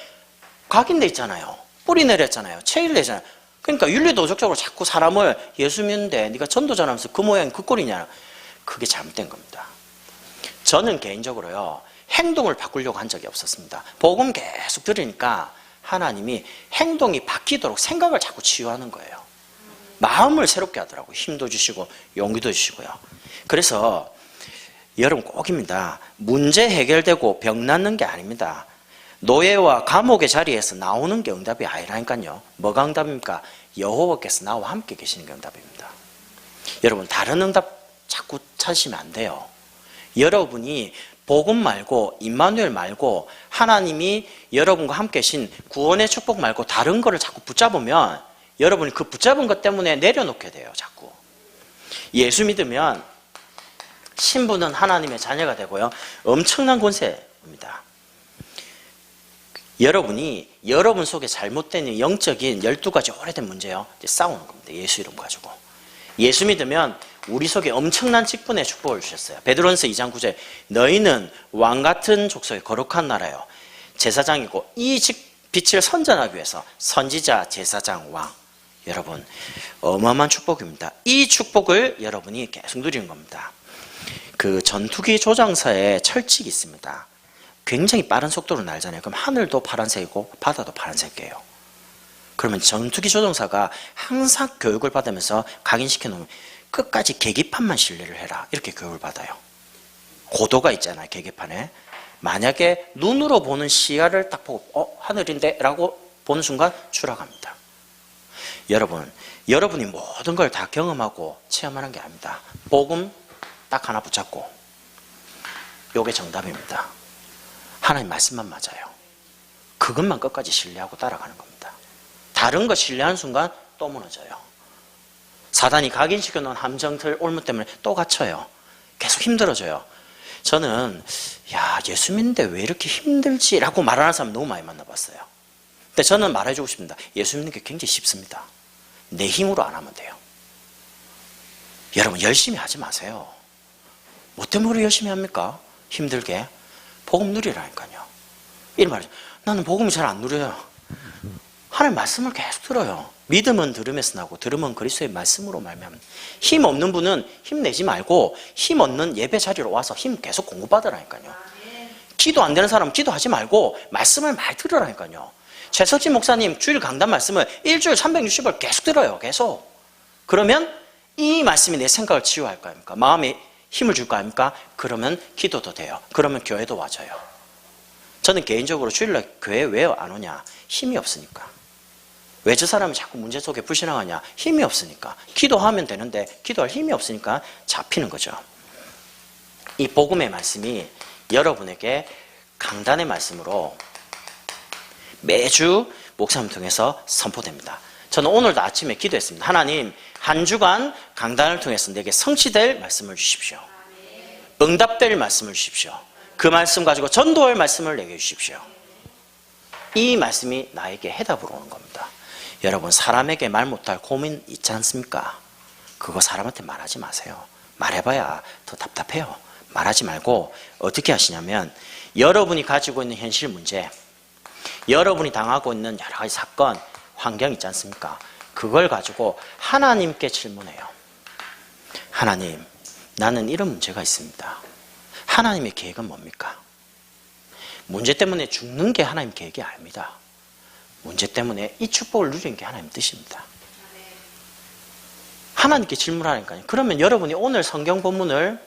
각인돼 있잖아요. 뿌리 내렸잖아요. 체일 내잖아요. 그러니까 윤리도덕적으로 자꾸 사람을 예수 믿는데 네가 전도자라면서 그 모양 그 꼴이냐. 그게 잘못된 겁니다. 저는 개인적으로요, 행동을 바꾸려고 한 적이 없었습니다. 복음 계속 들으니까 하나님이 행동이 바뀌도록 생각을 자꾸 치유하는 거예요. 마음을 새롭게 하더라고요. 힘도 주시고 용기도 주시고요. 그래서 여러분 꼭입니다. 문제 해결되고 병 낫는 게 아닙니다. 노예와 감옥의 자리에서 나오는 게 응답이 아니라니까요. 뭐가 응답입니까? 여호와께서 나와 함께 계시는 게 응답입니다. 여러분 다른 응답 자꾸 찾으시면 안 돼요. 여러분이 복음 말고 임마누엘 말고 하나님이 여러분과 함께 계신 구원의 축복 말고 다른 거를 자꾸 붙잡으면 여러분이 그 붙잡은 것 때문에 내려놓게 돼요. 자꾸. 예수 믿으면 신분은 하나님의 자녀가 되고요. 엄청난 권세입니다. 여러분이 여러분 속에 잘못된 영적인 12가지 오래된 문제요. 싸우는 겁니다. 예수 이름 가지고. 예수 믿으면 우리 속에 엄청난 직분의 축복을 주셨어요. 베드로전서 2장 9절 너희는 왕같은 족속의 거룩한 나라요. 제사장이고 이 빛을 선전하기 위해서 선지자, 제사장, 왕. 여러분 어마어마한 축복입니다. 이 축복을 여러분이 계속 누리는 겁니다. 그 전투기 조종사의 철칙이 있습니다. 굉장히 빠른 속도로 날잖아요. 그럼 하늘도 파란색이고 바다도 파란색이에요. 그러면 전투기 조종사가 항상 교육을 받으면서 각인시켜 놓으면 끝까지 계기판만 신뢰를 해라. 이렇게 교육을 받아요. 고도가 있잖아요. 계기판에. 만약에 눈으로 보는 시야를 딱 보고 하늘인데? 라고 보는 순간 추락합니다. 여러분이 모든 걸 다 경험하고 체험하는 게 아닙니다. 복음 딱 하나 붙잡고 요게 정답입니다. 하나님 말씀만 맞아요. 그것만 끝까지 신뢰하고 따라가는 겁니다. 다른 거 신뢰하는 순간 또 무너져요. 사단이 각인시켜 놓은 함정틀 올무 때문에 또 갇혀요. 계속 힘들어져요. 저는 예수 믿는데 왜 이렇게 힘들지? 라고 말하는 사람 너무 많이 만나봤어요. 근데 저는 말해주고 싶습니다. 예수 믿는 게 굉장히 쉽습니다. 내 힘으로 안 하면 돼요. 여러분 열심히 하지 마세요. 뭐 때문에 열심히 합니까? 힘들게. 복음 누리라니까요. 이런 말이죠. 나는 복음이 잘 안 누려요. 하나님 말씀을 계속 들어요. 믿음은 들음에서 나고 들음은 그리스도의 말씀으로 말미암습니다. 힘 없는 분은 힘내지 말고 힘 얻는 예배 자리로 와서 힘 계속 공급받으라니까요. 기도 안 되는 사람은 기도하지 말고 말씀을 많이 들으라니까요. 최석진 목사님 주일 강단 말씀을 일주일 360을 계속 들어요. 계속. 그러면 이 말씀이 내 생각을 치유할 거 아닙니까? 마음에 힘을 줄 거 아닙니까? 그러면 기도도 돼요. 그러면 교회도 와줘요. 저는 개인적으로 주일날 교회 왜 안 오냐? 힘이 없으니까. 왜 저 사람이 자꾸 문제 속에 불신앙하냐? 힘이 없으니까. 기도하면 되는데 기도할 힘이 없으니까 잡히는 거죠. 이 복음의 말씀이 여러분에게 강단의 말씀으로 매주 목사님 통해서 선포됩니다. 저는 오늘도 아침에 기도했습니다. 하나님, 한 주간 강단을 통해서 내게 성취될 말씀을 주십시오. 응답될 말씀을 주십시오. 그 말씀 가지고 전도할 말씀을 내게 주십시오. 이 말씀이 나에게 해답으로 오는 겁니다. 여러분, 사람에게 말 못할 고민 있지 않습니까? 그거 사람한테 말하지 마세요. 말해봐야 더 답답해요. 말하지 말고 어떻게 하시냐면 여러분이 가지고 있는 현실 문제, 여러분이 당하고 있는 여러 가지 사건, 환경 있지 않습니까? 그걸 가지고 하나님께 질문해요. 하나님, 나는 이런 문제가 있습니다. 하나님의 계획은 뭡니까? 문제 때문에 죽는 게 하나님 계획이 아닙니다. 문제 때문에 이 축복을 누리는 게 하나님 뜻입니다. 하나님께 질문하니까요. 그러면 여러분이 오늘 성경 본문을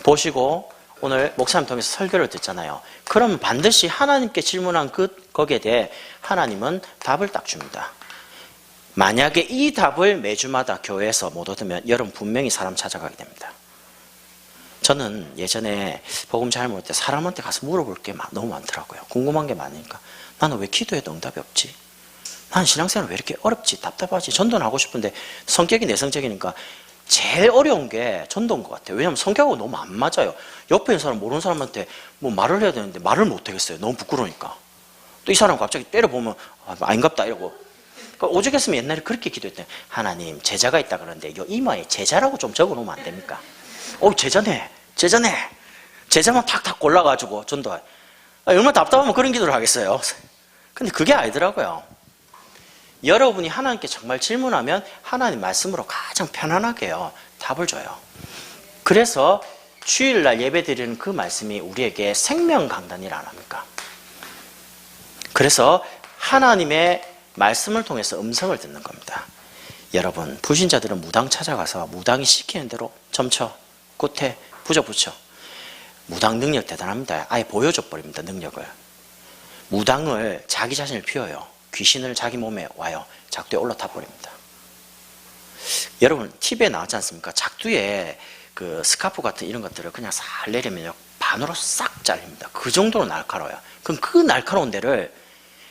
보시고 오늘 목사님 통해서 설교를 듣잖아요. 그러면 반드시 하나님께 질문한 거기에 대해 하나님은 답을 딱 줍니다. 만약에 이 답을 매주마다 교회에서 못 얻으면 여러분 분명히 사람 찾아가게 됩니다. 저는 예전에 복음 잘 모를 때 사람한테 가서 물어볼 게 너무 많더라고요. 궁금한 게 많으니까. 나는 왜 기도해도 응답이 없지? 나는 신앙생활 왜 이렇게 어렵지? 답답하지? 전도는 하고 싶은데 성격이 내성적이니까 제일 어려운 게 전도인 것 같아요. 왜냐하면 성격하고 너무 안 맞아요. 옆에 있는 사람, 모르는 사람한테 뭐 말을 해야 되는데 말을 못 하겠어요. 너무 부끄러우니까. 또 이 사람 갑자기 때려보면 아닌갑다 이러고. 그러니까 오죽했으면 옛날에 그렇게 기도했대요. 하나님 제자가 있다 그러는데 요 이마에 제자라고 좀 적어놓으면 안 됩니까? 제자네. 제자만 탁탁 골라가지고 전도해. 얼마나 답답하면 그런 기도를 하겠어요. 근데 그게 아니더라고요. 여러분이 하나님께 정말 질문하면 하나님 말씀으로 가장 편안하게요 답을 줘요. 그래서 주일날 예배 드리는 그 말씀이 우리에게 생명 강단이라 안 합니까? 그래서 하나님의 말씀을 통해서 음성을 듣는 겁니다. 여러분, 불신자들은 무당 찾아가서 무당이 시키는 대로 점쳐, 굿해, 붙여. 무당 능력 대단합니다. 아예 보여줘 버립니다. 능력을. 무당을 자기 자신을 피워요. 귀신을 자기 몸에 와요. 작두에 올라타 버립니다. 여러분 TV에 나왔지 않습니까? 작두에 그 스카프 같은 이런 것들을 그냥 살 내리면 반으로 싹 잘립니다. 그 정도로 날카로워요. 그럼 그 날카로운 데를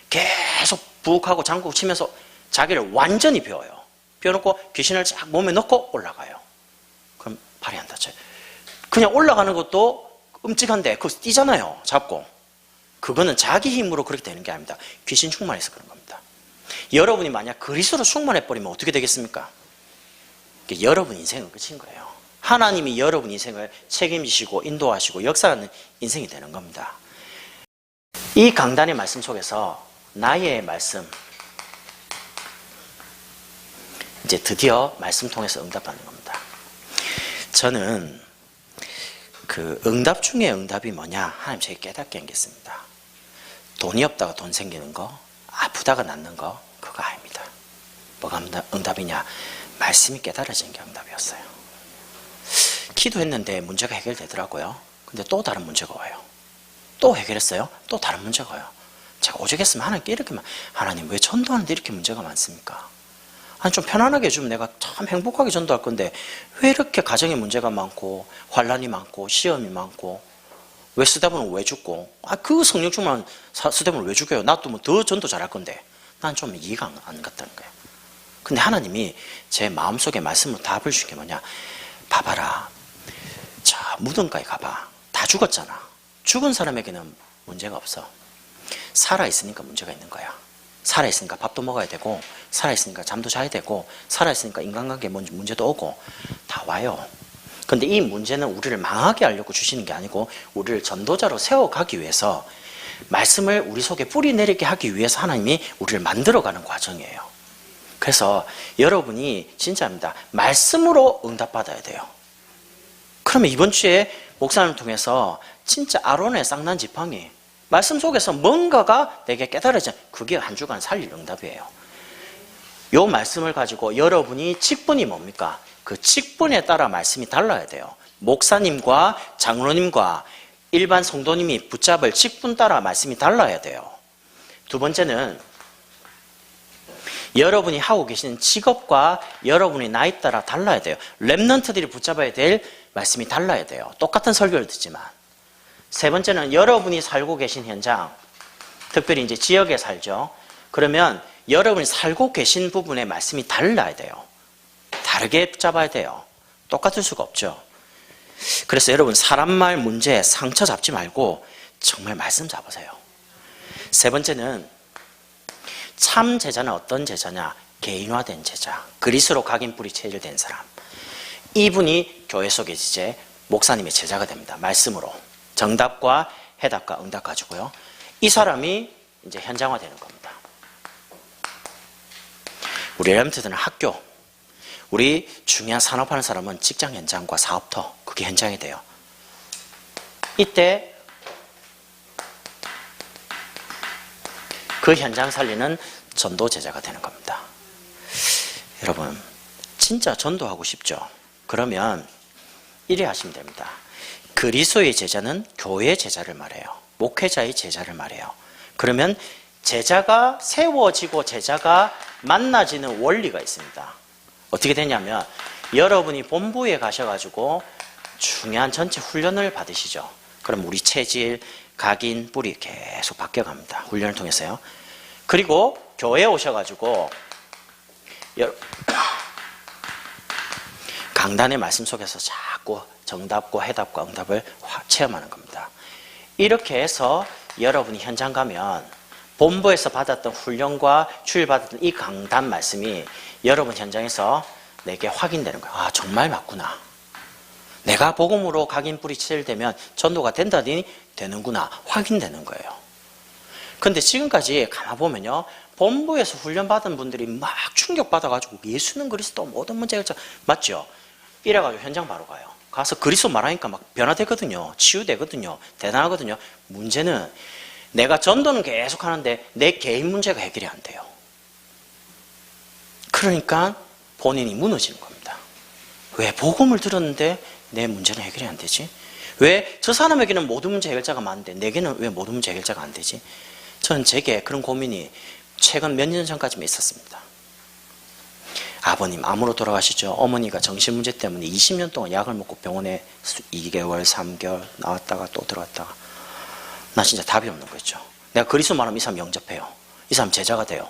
계속 부엌하고 장구 치면서 자기를 완전히 비워요. 비워놓고 귀신을 쫙 몸에 넣고 올라가요. 그럼 발이 안 다쳐요. 그냥 올라가는 것도 끔찍한데 그거 뛰잖아요. 잡고. 그거는 자기 힘으로 그렇게 되는 게 아닙니다. 귀신 충만해서 그런 겁니다. 여러분이 만약 그리스도로 충만해버리면 어떻게 되겠습니까? 여러분 인생은 끝인 거예요. 하나님이 여러분 인생을 책임지시고 인도하시고 역사하는 인생이 되는 겁니다. 이 강단의 말씀 속에서 나의 말씀, 이제 드디어 말씀 통해서 응답받는 겁니다. 저는 그 응답 중에 응답이 뭐냐? 하나님 제게 깨닫게 한겠습니다. 돈이 없다가 돈 생기는 거, 아프다가 낫는 거, 그거 아닙니다. 뭐가 응답이냐? 말씀이 깨달아지는 게 응답이었어요. 기도했는데 문제가 해결되더라고요. 근데 또 다른 문제가 와요. 또 해결했어요? 또 다른 문제가 와요. 제가 오죽했으면 하나님께 이렇게만, 하나님 왜 전도하는데 이렇게 문제가 많습니까? 아니 좀 편안하게 해주면 내가 참 행복하게 전도할 건데 왜 이렇게 가정에 문제가 많고 환란이 많고 시험이 많고 왜 스데본은 왜 죽고 그 성령 충만한 스데본을 왜 죽여요? 나도 뭐 더 전도 잘할 건데 난 좀 이해가 안 갔다는 거예요. 근데 하나님이 제 마음속에 말씀으로 답을 주신 게 뭐냐? 봐봐라, 저 무덤가에 가봐. 다 죽었잖아. 죽은 사람에게는 문제가 없어. 살아있으니까 문제가 있는 거야. 살아있으니까 밥도 먹어야 되고, 살아있으니까 잠도 자야 되고, 살아있으니까 인간관계에 문제도 오고 다 와요. 근데 이 문제는 우리를 망하게 하려고 주시는 게 아니고 우리를 전도자로 세워가기 위해서, 말씀을 우리 속에 뿌리내리게 하기 위해서 하나님이 우리를 만들어가는 과정이에요. 그래서 여러분이 진짜입니다. 말씀으로 응답받아야 돼요. 그러면 이번 주에 목사님을 통해서 진짜 아론의 쌍난 지팡이, 말씀 속에서 뭔가가 내게 깨달아져, 그게 한 주간 살릴 응답이에요. 이 말씀을 가지고 여러분이 직분이 뭡니까? 그 직분에 따라 말씀이 달라야 돼요. 목사님과 장로님과 일반 성도님이 붙잡을 직분 따라 말씀이 달라야 돼요. 두 번째는 여러분이 하고 계시는 직업과 여러분의 나이 따라 달라야 돼요. 렘넌트들이 붙잡아야 될 말씀이 달라야 돼요. 똑같은 설교를 듣지만. 세 번째는 여러분이 살고 계신 현장, 특별히 이제 지역에 살죠. 그러면 여러분이 살고 계신 부분의 말씀이 달라야 돼요. 다르게 붙잡아야 돼요. 똑같을 수가 없죠. 그래서 여러분 사람 말 문제 상처 잡지 말고 정말 말씀 잡으세요. 세 번째는 참 제자는 어떤 제자냐? 개인화된 제자, 그리스로 각인 뿌리 체질된 사람. 이분이 교회 속에 이제 목사님의 제자가 됩니다. 말씀으로 정답과 해답과 응답 가지고요. 이 사람이 이제 현장화되는 겁니다. 우리 렘트들은 학교, 우리 중요한 산업하는 사람은 직장 현장과 사업터, 그게 현장이 돼요. 이때 그 현장 살리는 전도 제자가 되는 겁니다. 여러분 진짜 전도하고 싶죠? 그러면 이래 하시면 됩니다. 그리스도의 제자는 교회의 제자를 말해요. 목회자의 제자를 말해요. 그러면 제자가 세워지고 제자가 만나지는 원리가 있습니다. 어떻게 되냐면 여러분이 본부에 가셔가지고 중요한 전체 훈련을 받으시죠. 그럼 우리 체질, 각인, 뿌리 계속 바뀌어갑니다. 훈련을 통해서요. 그리고 교회에 오셔가지고 강단의 말씀 속에서 자꾸 정답과 해답과 응답을 체험하는 겁니다. 이렇게 해서 여러분이 현장 가면 본부에서 받았던 훈련과 주일받았던 이 강단 말씀이 여러분 현장에서 내게 확인되는 거예요. 아, 정말 맞구나. 내가 복음으로 각인 뿌리 체질되면 전도가 된다니 되는구나. 확인되는 거예요. 근데 지금까지 가만보면요, 본부에서 훈련받은 분들이 막 충격받아가지고 예수는 그리스도 모든 문제 해결자 맞죠? 이래가지고 현장 바로 가요. 가서 그리스도 말하니까 막 변화되거든요. 치유되거든요. 대단하거든요. 문제는 내가 전도는 계속 하는데 내 개인 문제가 해결이 안 돼요. 그러니까 본인이 무너지는 겁니다. 왜 복음을 들었는데 내 문제는 해결이 안 되지? 왜 저 사람에게는 모든 문제 해결자가 많은데 내게는 왜 모든 문제 해결자가 안 되지? 저는 제게 그런 고민이 최근 몇 년 전까지만 있었습니다. 아버님 암으로 돌아가시죠. 어머니가 정신문제 때문에 20년 동안 약을 먹고 병원에 2개월, 3개월 나왔다가 또 들어갔다가 나 진짜 답이 없는 거죠. 내가 그리스도 말하면 이 사람 영접해요. 이 사람 제자가 돼요.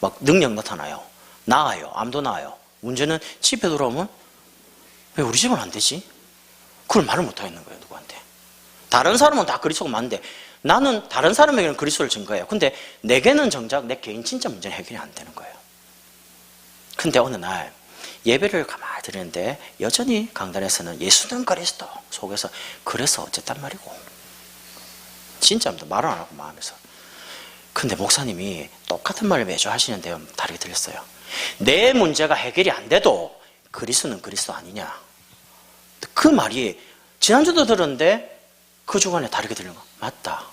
막 능력 나타나요. 나아요. 암도 나아요. 문제는 집에 돌아오면 왜 우리 집은 안 되지? 그걸 말을 못 하겠는 거예요. 누구한테. 다른 사람은 다 그리스도가 맞는데 나는 다른 사람에게는 그리스도를 증거해요. 근데 내게는 정작 내 개인 진짜 문제는 해결이 안 되는 거예요. 근데 어느 날 예배를 가만히 드리는데 여전히 강단에서는 예수는 그리스도 속에서 그래서 어쨌단 말이고 진짜 말을 안 하고 마음에서. 근데 목사님이 똑같은 말을 매주 하시는데요, 다르게 들렸어요. 내 문제가 해결이 안 돼도 그리스도는 그리스도 아니냐. 그 말이 지난주도 들었는데 그 주간에 다르게 들린 거 맞다.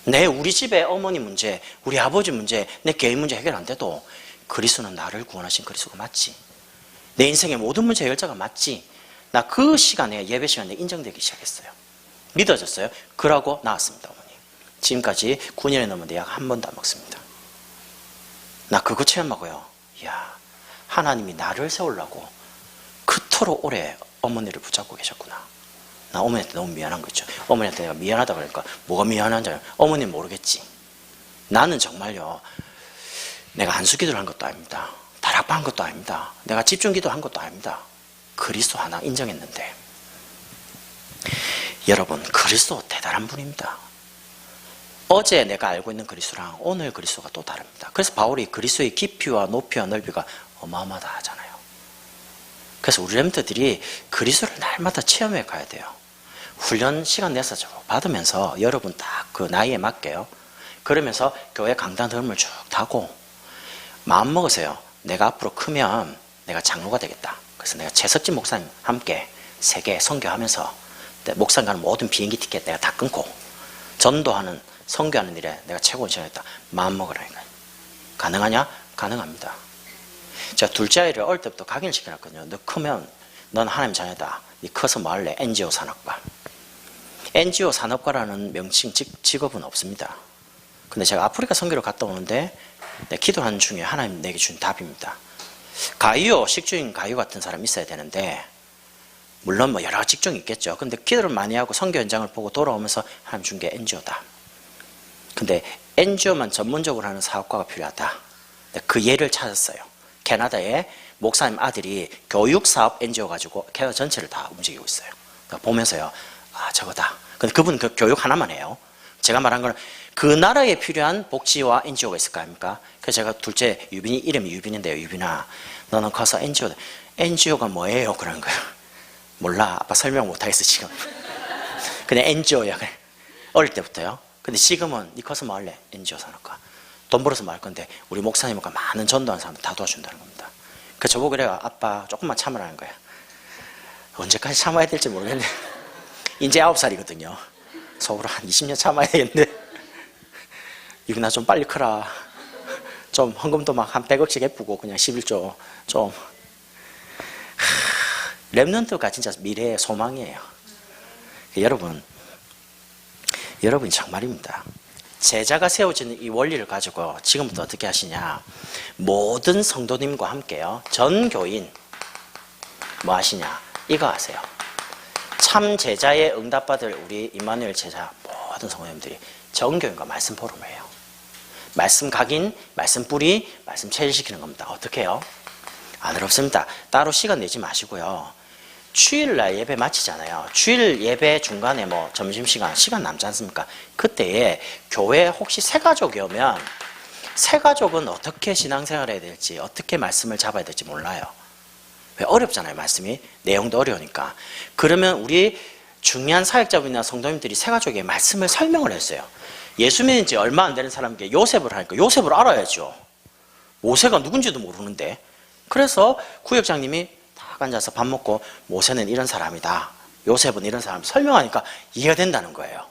우리 집의 어머니 문제, 우리 아버지 문제, 내 개인 문제 해결 안 돼도 그리스도는 나를 구원하신 그리스도가 맞지. 내 인생의 모든 문제 해결자가 맞지. 나 그 시간에 예배 시간에 인정되기 시작했어요. 믿어졌어요. 그러고 나왔습니다. 어머니. 지금까지 9년이 넘었는데 약 한 번도 안 먹습니다. 나 그거 체험하고요. 이야, 하나님이 나를 세우려고 그토록 오래 어머니를 붙잡고 계셨구나. 나 어머니한테 너무 미안한 거 있죠. 어머니한테 내가 미안하다 그러니까 뭐가 미안한지 알아요? 어머니는 모르겠지. 나는 정말요, 내가 안수기도를 한 것도 아닙니다. 다락방 한 것도 아닙니다. 내가 집중기도 한 것도 아닙니다. 그리스도 하나 인정했는데 여러분, 그리스도 대단한 분입니다. 어제 내가 알고 있는 그리스도랑 오늘 그리스도가 또 다릅니다. 그래서 바울이 그리스도의 깊이와 높이와 넓이가 어마어마하다 하잖아요. 그래서 우리 렘트들이 그리스도를 날마다 체험해 가야 돼요. 훈련 시간 내서 받으면서 여러분 딱 그 나이에 맞게요. 그러면서 교회 강단 덜음을 쭉 타고 마음 먹으세요. 내가 앞으로 크면 내가 장로가 되겠다. 그래서 내가 최석진 목사님 함께 세계 선교하면서 목사님 가는 모든 비행기 티켓 내가 다 끊고 전도하는 선교하는 일에 내가 최고 원천했다. 마음 먹으라니까요. 가능하냐? 가능합니다. 제가 둘째 아이를 어릴 때부터 각인을 시켜놨거든요. 너 크면 넌 하나님 자녀다. 네 커서 뭐 할래? NGO 산업가. NGO 산업가라는 명칭 직업은 없습니다. 근데 제가 아프리카 선교를 갔다 오는데 기도하는 중에 하나님 내게 준 답입니다. 가이오, 식주인 가이오 같은 사람이 있어야 되는데 물론 뭐 여러 직종이 있겠죠. 근데 기도를 많이 하고 선교 현장을 보고 돌아오면서 하나님 준 게 NGO다. 근데 NGO만 전문적으로 하는 사업가가 필요하다. 그 예를 찾았어요. 캐나다에 목사님 아들이 교육사업 NGO 가지고 캐나다 전체를 다 움직이고 있어요. 보면서요, 아, 저거다. 근데 그분은 그 교육 하나만 해요. 제가 말한 건 그 나라에 필요한 복지와 NGO가 있을 거 아닙니까? 그래서 제가 둘째 유빈이, 이름이 유빈인데요. 유빈아, 너는 커서 NGO다. NGO가 뭐예요? 그러는 거예요. 몰라. 아빠 설명 못 하겠어 지금. 그냥 NGO야. 어릴 때부터요. 근데 지금은 니 커서 뭐 할래? NGO 산업가. 돈 벌어서 뭐 할 건데 우리 목사님과 많은 전도하는 사람 다 도와준다는 겁니다. 그 저보고 그래요. 아빠 조금만 참으라는 거야. 언제까지 참아야 될지 모르겠네. 이제 9살이거든요. 속으로 한 20년 참아야 되겠는데. 유빈아 좀 빨리 크라. 좀 헌금도 막 한 100억씩 해프고 그냥 11조 좀. 렘넌트가 진짜 미래의 소망이에요. 여러분 정말입니다. 제자가 세워지는 이 원리를 가지고 지금부터 어떻게 하시냐, 모든 성도님과 함께요, 전 교인 뭐 하시냐, 이거 하세요. 참 제자의 응답받을 우리 임마누엘 제자 모든 성도님들이 전 교인과 말씀 포럼을 해요. 말씀 각인, 말씀 뿌리, 말씀 체질시키는 겁니다. 어떻게 해요? 안 어렵습니다. 따로 시간 내지 마시고요, 주일날 예배 마치잖아요. 주일 예배 중간에 뭐 점심시간 시간 남지 않습니까? 그때에 교회에 혹시 새가족이 오면 새가족은 어떻게 신앙생활을 해야 될지, 어떻게 말씀을 잡아야 될지 몰라요. 왜? 어렵잖아요. 말씀이 내용도 어려우니까. 그러면 우리 중요한 사역자분이나 성도님들이 새가족에게 말씀을 설명을 했어요. 예수 믿은 지 얼마 안 되는 사람에게 요셉을 하니까 요셉을 알아야죠. 모세가 누군지도 모르는데. 그래서 구역장님이 딱 앉아서 밥 먹고 모세는 이런 사람이다, 요셉은 이런 사람 설명하니까 이해가 된다는 거예요.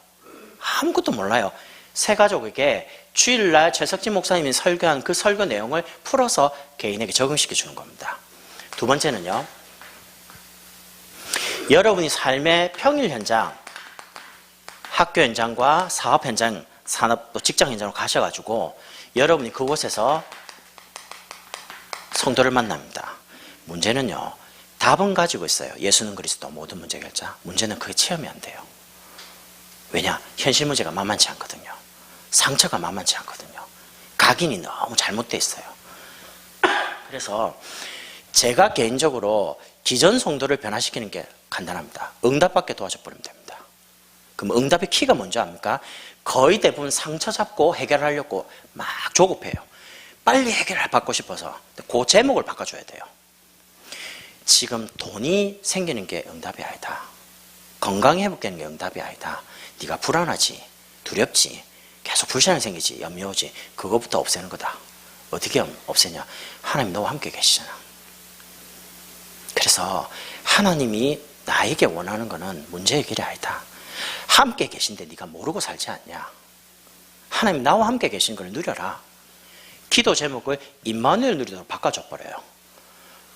아무것도 몰라요. 새가족에게 주일날 최석진 목사님이 설교한 그 설교 내용을 풀어서 개인에게 적응시켜 주는 겁니다. 두 번째는요, 여러분이 삶의 평일 현장, 학교 현장과 사업 현장, 산업 또 직장 현장으로 가셔가지고 여러분이 그곳에서 성도를 만납니다. 문제는요, 답은 가지고 있어요. 예수는 그리스도, 모든 문제 결자. 문제는 그게 체험이 안 돼요. 왜냐? 현실 문제가 만만치 않거든요. 상처가 만만치 않거든요. 각인이 너무 잘못되어 있어요. 그래서 제가 개인적으로 기존 성도를 변화시키는 게 간단합니다. 응답받게 도와줘버리면 됩니다. 그럼 응답의 키가 뭔지 압니까? 거의 대부분 상처 잡고 해결하려고 막 조급해요. 빨리 해결을 받고 싶어서. 그 제목을 바꿔줘야 돼요. 지금 돈이 생기는 게 응답이 아니다. 건강이 회복되는 게 응답이 아니다. 네가 불안하지, 두렵지, 계속 불신이 생기지, 염려오지, 그것부터 없애는 거다. 어떻게 없애냐? 하나님 너와 함께 계시잖아. 그래서 하나님이 나에게 원하는 거는 문제 해결이 아니다. 함께 계신데 네가 모르고 살지 않냐? 하나님 나와 함께 계신 걸 누려라. 기도 제목을 임마누엘 누리도록 바꿔줘 버려요.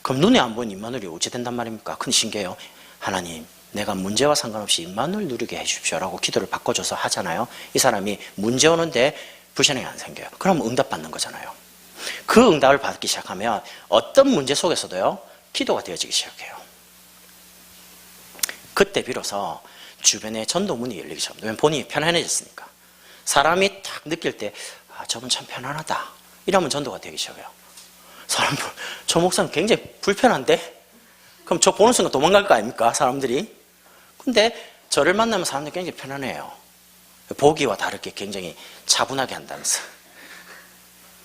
그럼 눈에 안 보이는 임마누엘이 어찌 된단 말입니까? 근데 신기해요. 하나님, 내가 문제와 상관없이 임마누엘 누리게 해주십시오라고 기도를 바꿔줘서 하잖아요. 이 사람이 문제 오는데 불신앙이 안 생겨요. 그럼 응답받는 거잖아요. 그 응답을 받기 시작하면 어떤 문제 속에서도요, 기도가 되어지기 시작해요. 그때 비로소 주변에 전도문이 열리기 시작합니다. 왜냐면 본인이 편안해졌으니까. 사람이 딱 느낄 때, 아, 저분 참 편안하다, 이러면 전도가 되기 시작해요. 사람, 저 목사는 굉장히 불편한데? 그럼 저 보는 순간 도망갈 거 아닙니까? 사람들이. 근데 저를 만나면 사람들이 굉장히 편안해요. 보기와 다르게 굉장히 차분하게 한다면서.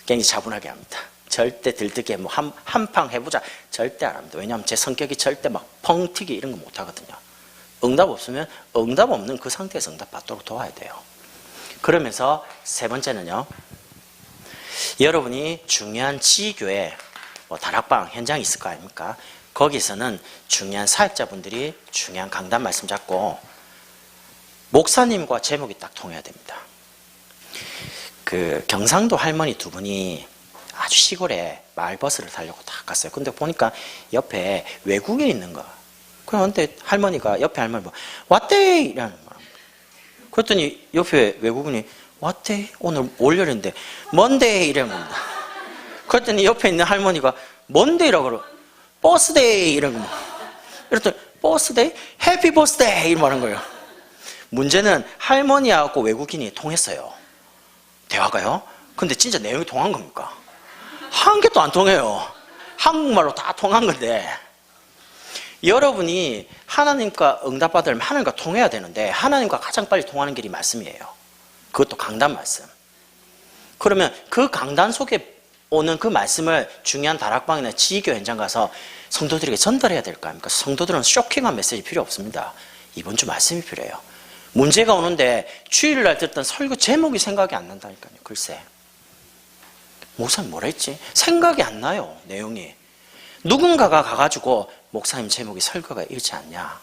굉장히 차분하게 합니다. 절대 들뜨게 뭐 한팡 해보자, 절대 안 합니다. 왜냐하면 제 성격이 절대 막 펑튀기 이런 거 못 하거든요. 응답 없으면 응답 없는 그 상태에서 응답 받도록 도와야 돼요. 그러면서 세 번째는요, 여러분이 중요한 지교회, 뭐 다락방 현장이 있을 거 아닙니까? 거기서는 중요한 사역자분들이 중요한 강단 말씀 잡고 목사님과 제목이 딱 통해야 됩니다. 그 경상도 할머니 두 분이 아주 시골에 마을버스를 타려고 딱 갔어요. 근데 보니까 옆에 외국인 있는 거. 그런데 할머니가, 옆에 할머니 뭐 왔대 이라는 거야. 그랬더니 옆에 외국인이 왔대, 오늘 월요일인데 먼데이 이러는 겁니다. 그랬더니 옆에 있는 할머니가 먼데이라고 그러, 버스데이 이런 거. 그랬더니 버스데이? 해피 버스데이 이런 말한 거예요. 문제는 할머니하고 외국인이 통했어요. 대화가요. 근데 진짜 내용이 통한 겁니까? 한 개도 안 통해요. 한국말로 다 통한 건데, 여러분이 하나님과 응답받으려면 하나님과 통해야 되는데 하나님과 가장 빨리 통하는 길이 말씀이에요. 그것도 강단 말씀. 그러면 그 강단 속에 오는 그 말씀을 중요한 다락방이나 지휘교 현장 가서 성도들에게 전달해야 될 거 아닙니까? 성도들은 쇼킹한 메시지 필요 없습니다. 이번 주 말씀이 필요해요. 문제가 오는데 주일날 듣던 설교 제목이 생각이 안 난다니까요. 글쎄, 목사님 뭐라 했지? 생각이 안 나요. 내용이. 누군가가 가가지고 목사님 제목이 설교가 있지 않냐,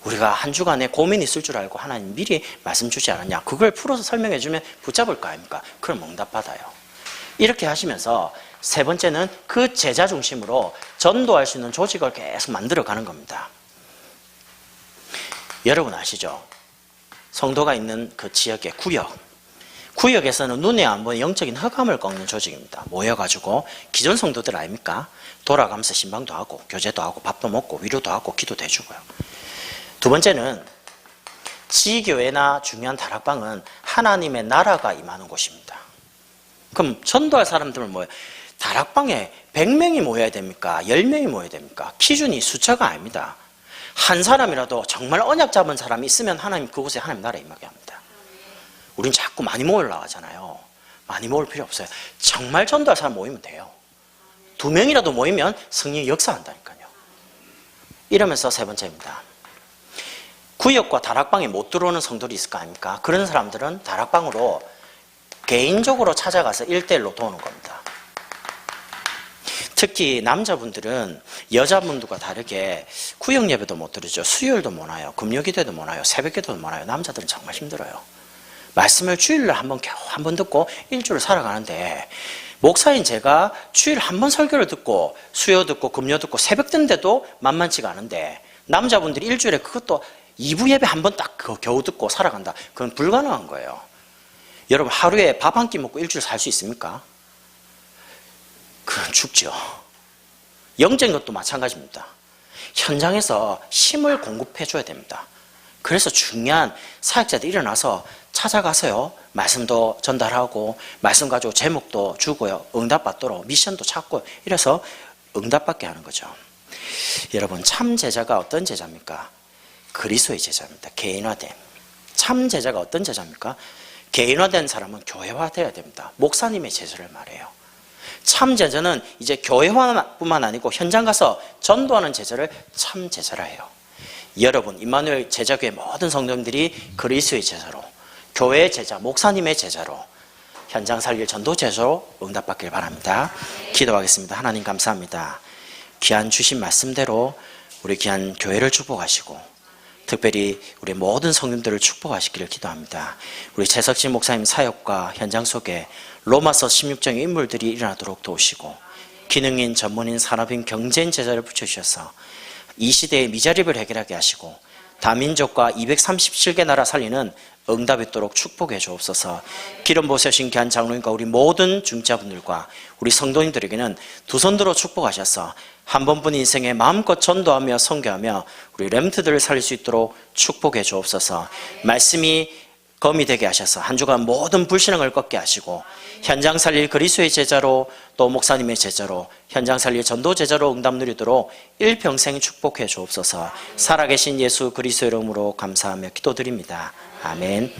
우리가 한 주간에 고민이 있을 줄 알고 하나님 미리 말씀 주지 않았냐, 그걸 풀어서 설명해 주면 붙잡을 거 아닙니까? 그럼 응답받아요. 이렇게 하시면서 세 번째는 그 제자 중심으로 전도할 수 있는 조직을 계속 만들어 가는 겁니다. 여러분 아시죠? 성도가 있는 그 지역의 구역에서는 눈에 안 보이는 영적인 흑암을 꺾는 조직입니다. 모여가지고 기존 성도들 아닙니까? 돌아가면서 신방도 하고 교제도 하고 밥도 먹고 위로도 하고 기도도 해주고요. 두 번째는 지교회나 중요한 다락방은 하나님의 나라가 임하는 곳입니다. 그럼 전도할 사람들은 뭐예요? 다락방에 100명이 모여야 됩니까? 10명이 모여야 됩니까? 기준이 숫자가 아닙니다. 한 사람이라도 정말 언약 잡은 사람이 있으면 하나님 그곳에 하나님 나라에 임하게 합니다. 우린 자꾸 많이 모으려고 하잖아요. 많이 모을 필요 없어요. 정말 전도할 사람 모이면 돼요. 2명이라도 모이면 성령이 역사한다니까요. 이러면서 세 번째입니다. 구역과 다락방에 못 들어오는 성도들이 있을 거 아닙니까? 그런 사람들은 다락방으로 개인적으로 찾아가서 1대1로 도우는 겁니다. 특히 남자분들은 여자분들과 다르게 구역 예배도 못 드리죠. 수요일도 못 와요. 금요기도도 못 와요. 새벽기도도 못 와요. 남자들은 정말 힘들어요. 말씀을 주일날 겨우 한 번 듣고 일주일을 살아가는데, 목사인 제가 주일 한 번 설교를 듣고 수요 듣고 금요 듣고 새벽 듣는데도 만만치가 않은데, 남자분들이 일주일에 그것도 2부 예배 한 번 딱 겨우 듣고 살아간다. 그건 불가능한 거예요. 여러분, 하루에 밥 한 끼 먹고 일주일 살 수 있습니까? 그건 죽죠. 영적인 것도 마찬가지입니다. 현장에서 힘을 공급해 줘야 됩니다. 그래서 중요한 사역자들이 일어나서 찾아가서요, 말씀도 전달하고 말씀 가지고 제목도 주고요, 응답받도록 미션도 찾고 이래서 응답받게 하는 거죠. 여러분, 참 제자가 어떤 제자입니까? 그리스도의 제자입니다. 개인화된. 참 제자가 어떤 제자입니까? 개인화된 사람은 교회화되어야 됩니다. 목사님의 제자를 말해요. 참 제자는 이제 교회화뿐만 아니고 현장 가서 전도하는 제자를 참 제자라 해요. 여러분, 임마누엘 제자교회 모든 성도님들이 그리스도의 제자로, 교회의 제자, 목사님의 제자로, 현장 살릴 전도 제자로 응답받길 바랍니다. 기도하겠습니다. 하나님 감사합니다. 귀한 주신 말씀대로 우리 귀한 교회를 축복하시고 특별히 우리 모든 성도들을 축복하시기를 기도합니다. 우리 최석진 목사님 사역과 현장 속에 로마서 16장의 인물들이 일어나도록 도우시고 기능인, 전문인, 산업인, 경제인 제자를 붙여주셔서 이 시대의 미자립을 해결하게 하시고 다민족과 237개 나라 살리는 응답이 있도록 축복해 주옵소서. 기름 부으신 귀한 장로님과 우리 모든 중자분들과 우리 성도님들에게는 두 손 들어 축복하셔서 한 번뿐 인생에 마음껏 전도하며 선교하며 우리 렘트들을 살릴 수 있도록 축복해 주옵소서. 말씀이 검이 되게 하셔서 한 주간 모든 불신앙을 꺾게 하시고 현장 살릴 그리스도의 제자로, 또 목사님의 제자로, 현장 살릴 전도 제자로 응답 누리도록 일평생 축복해 주옵소서. 살아계신 예수 그리스도 이름으로 감사하며 기도드립니다. 아멘.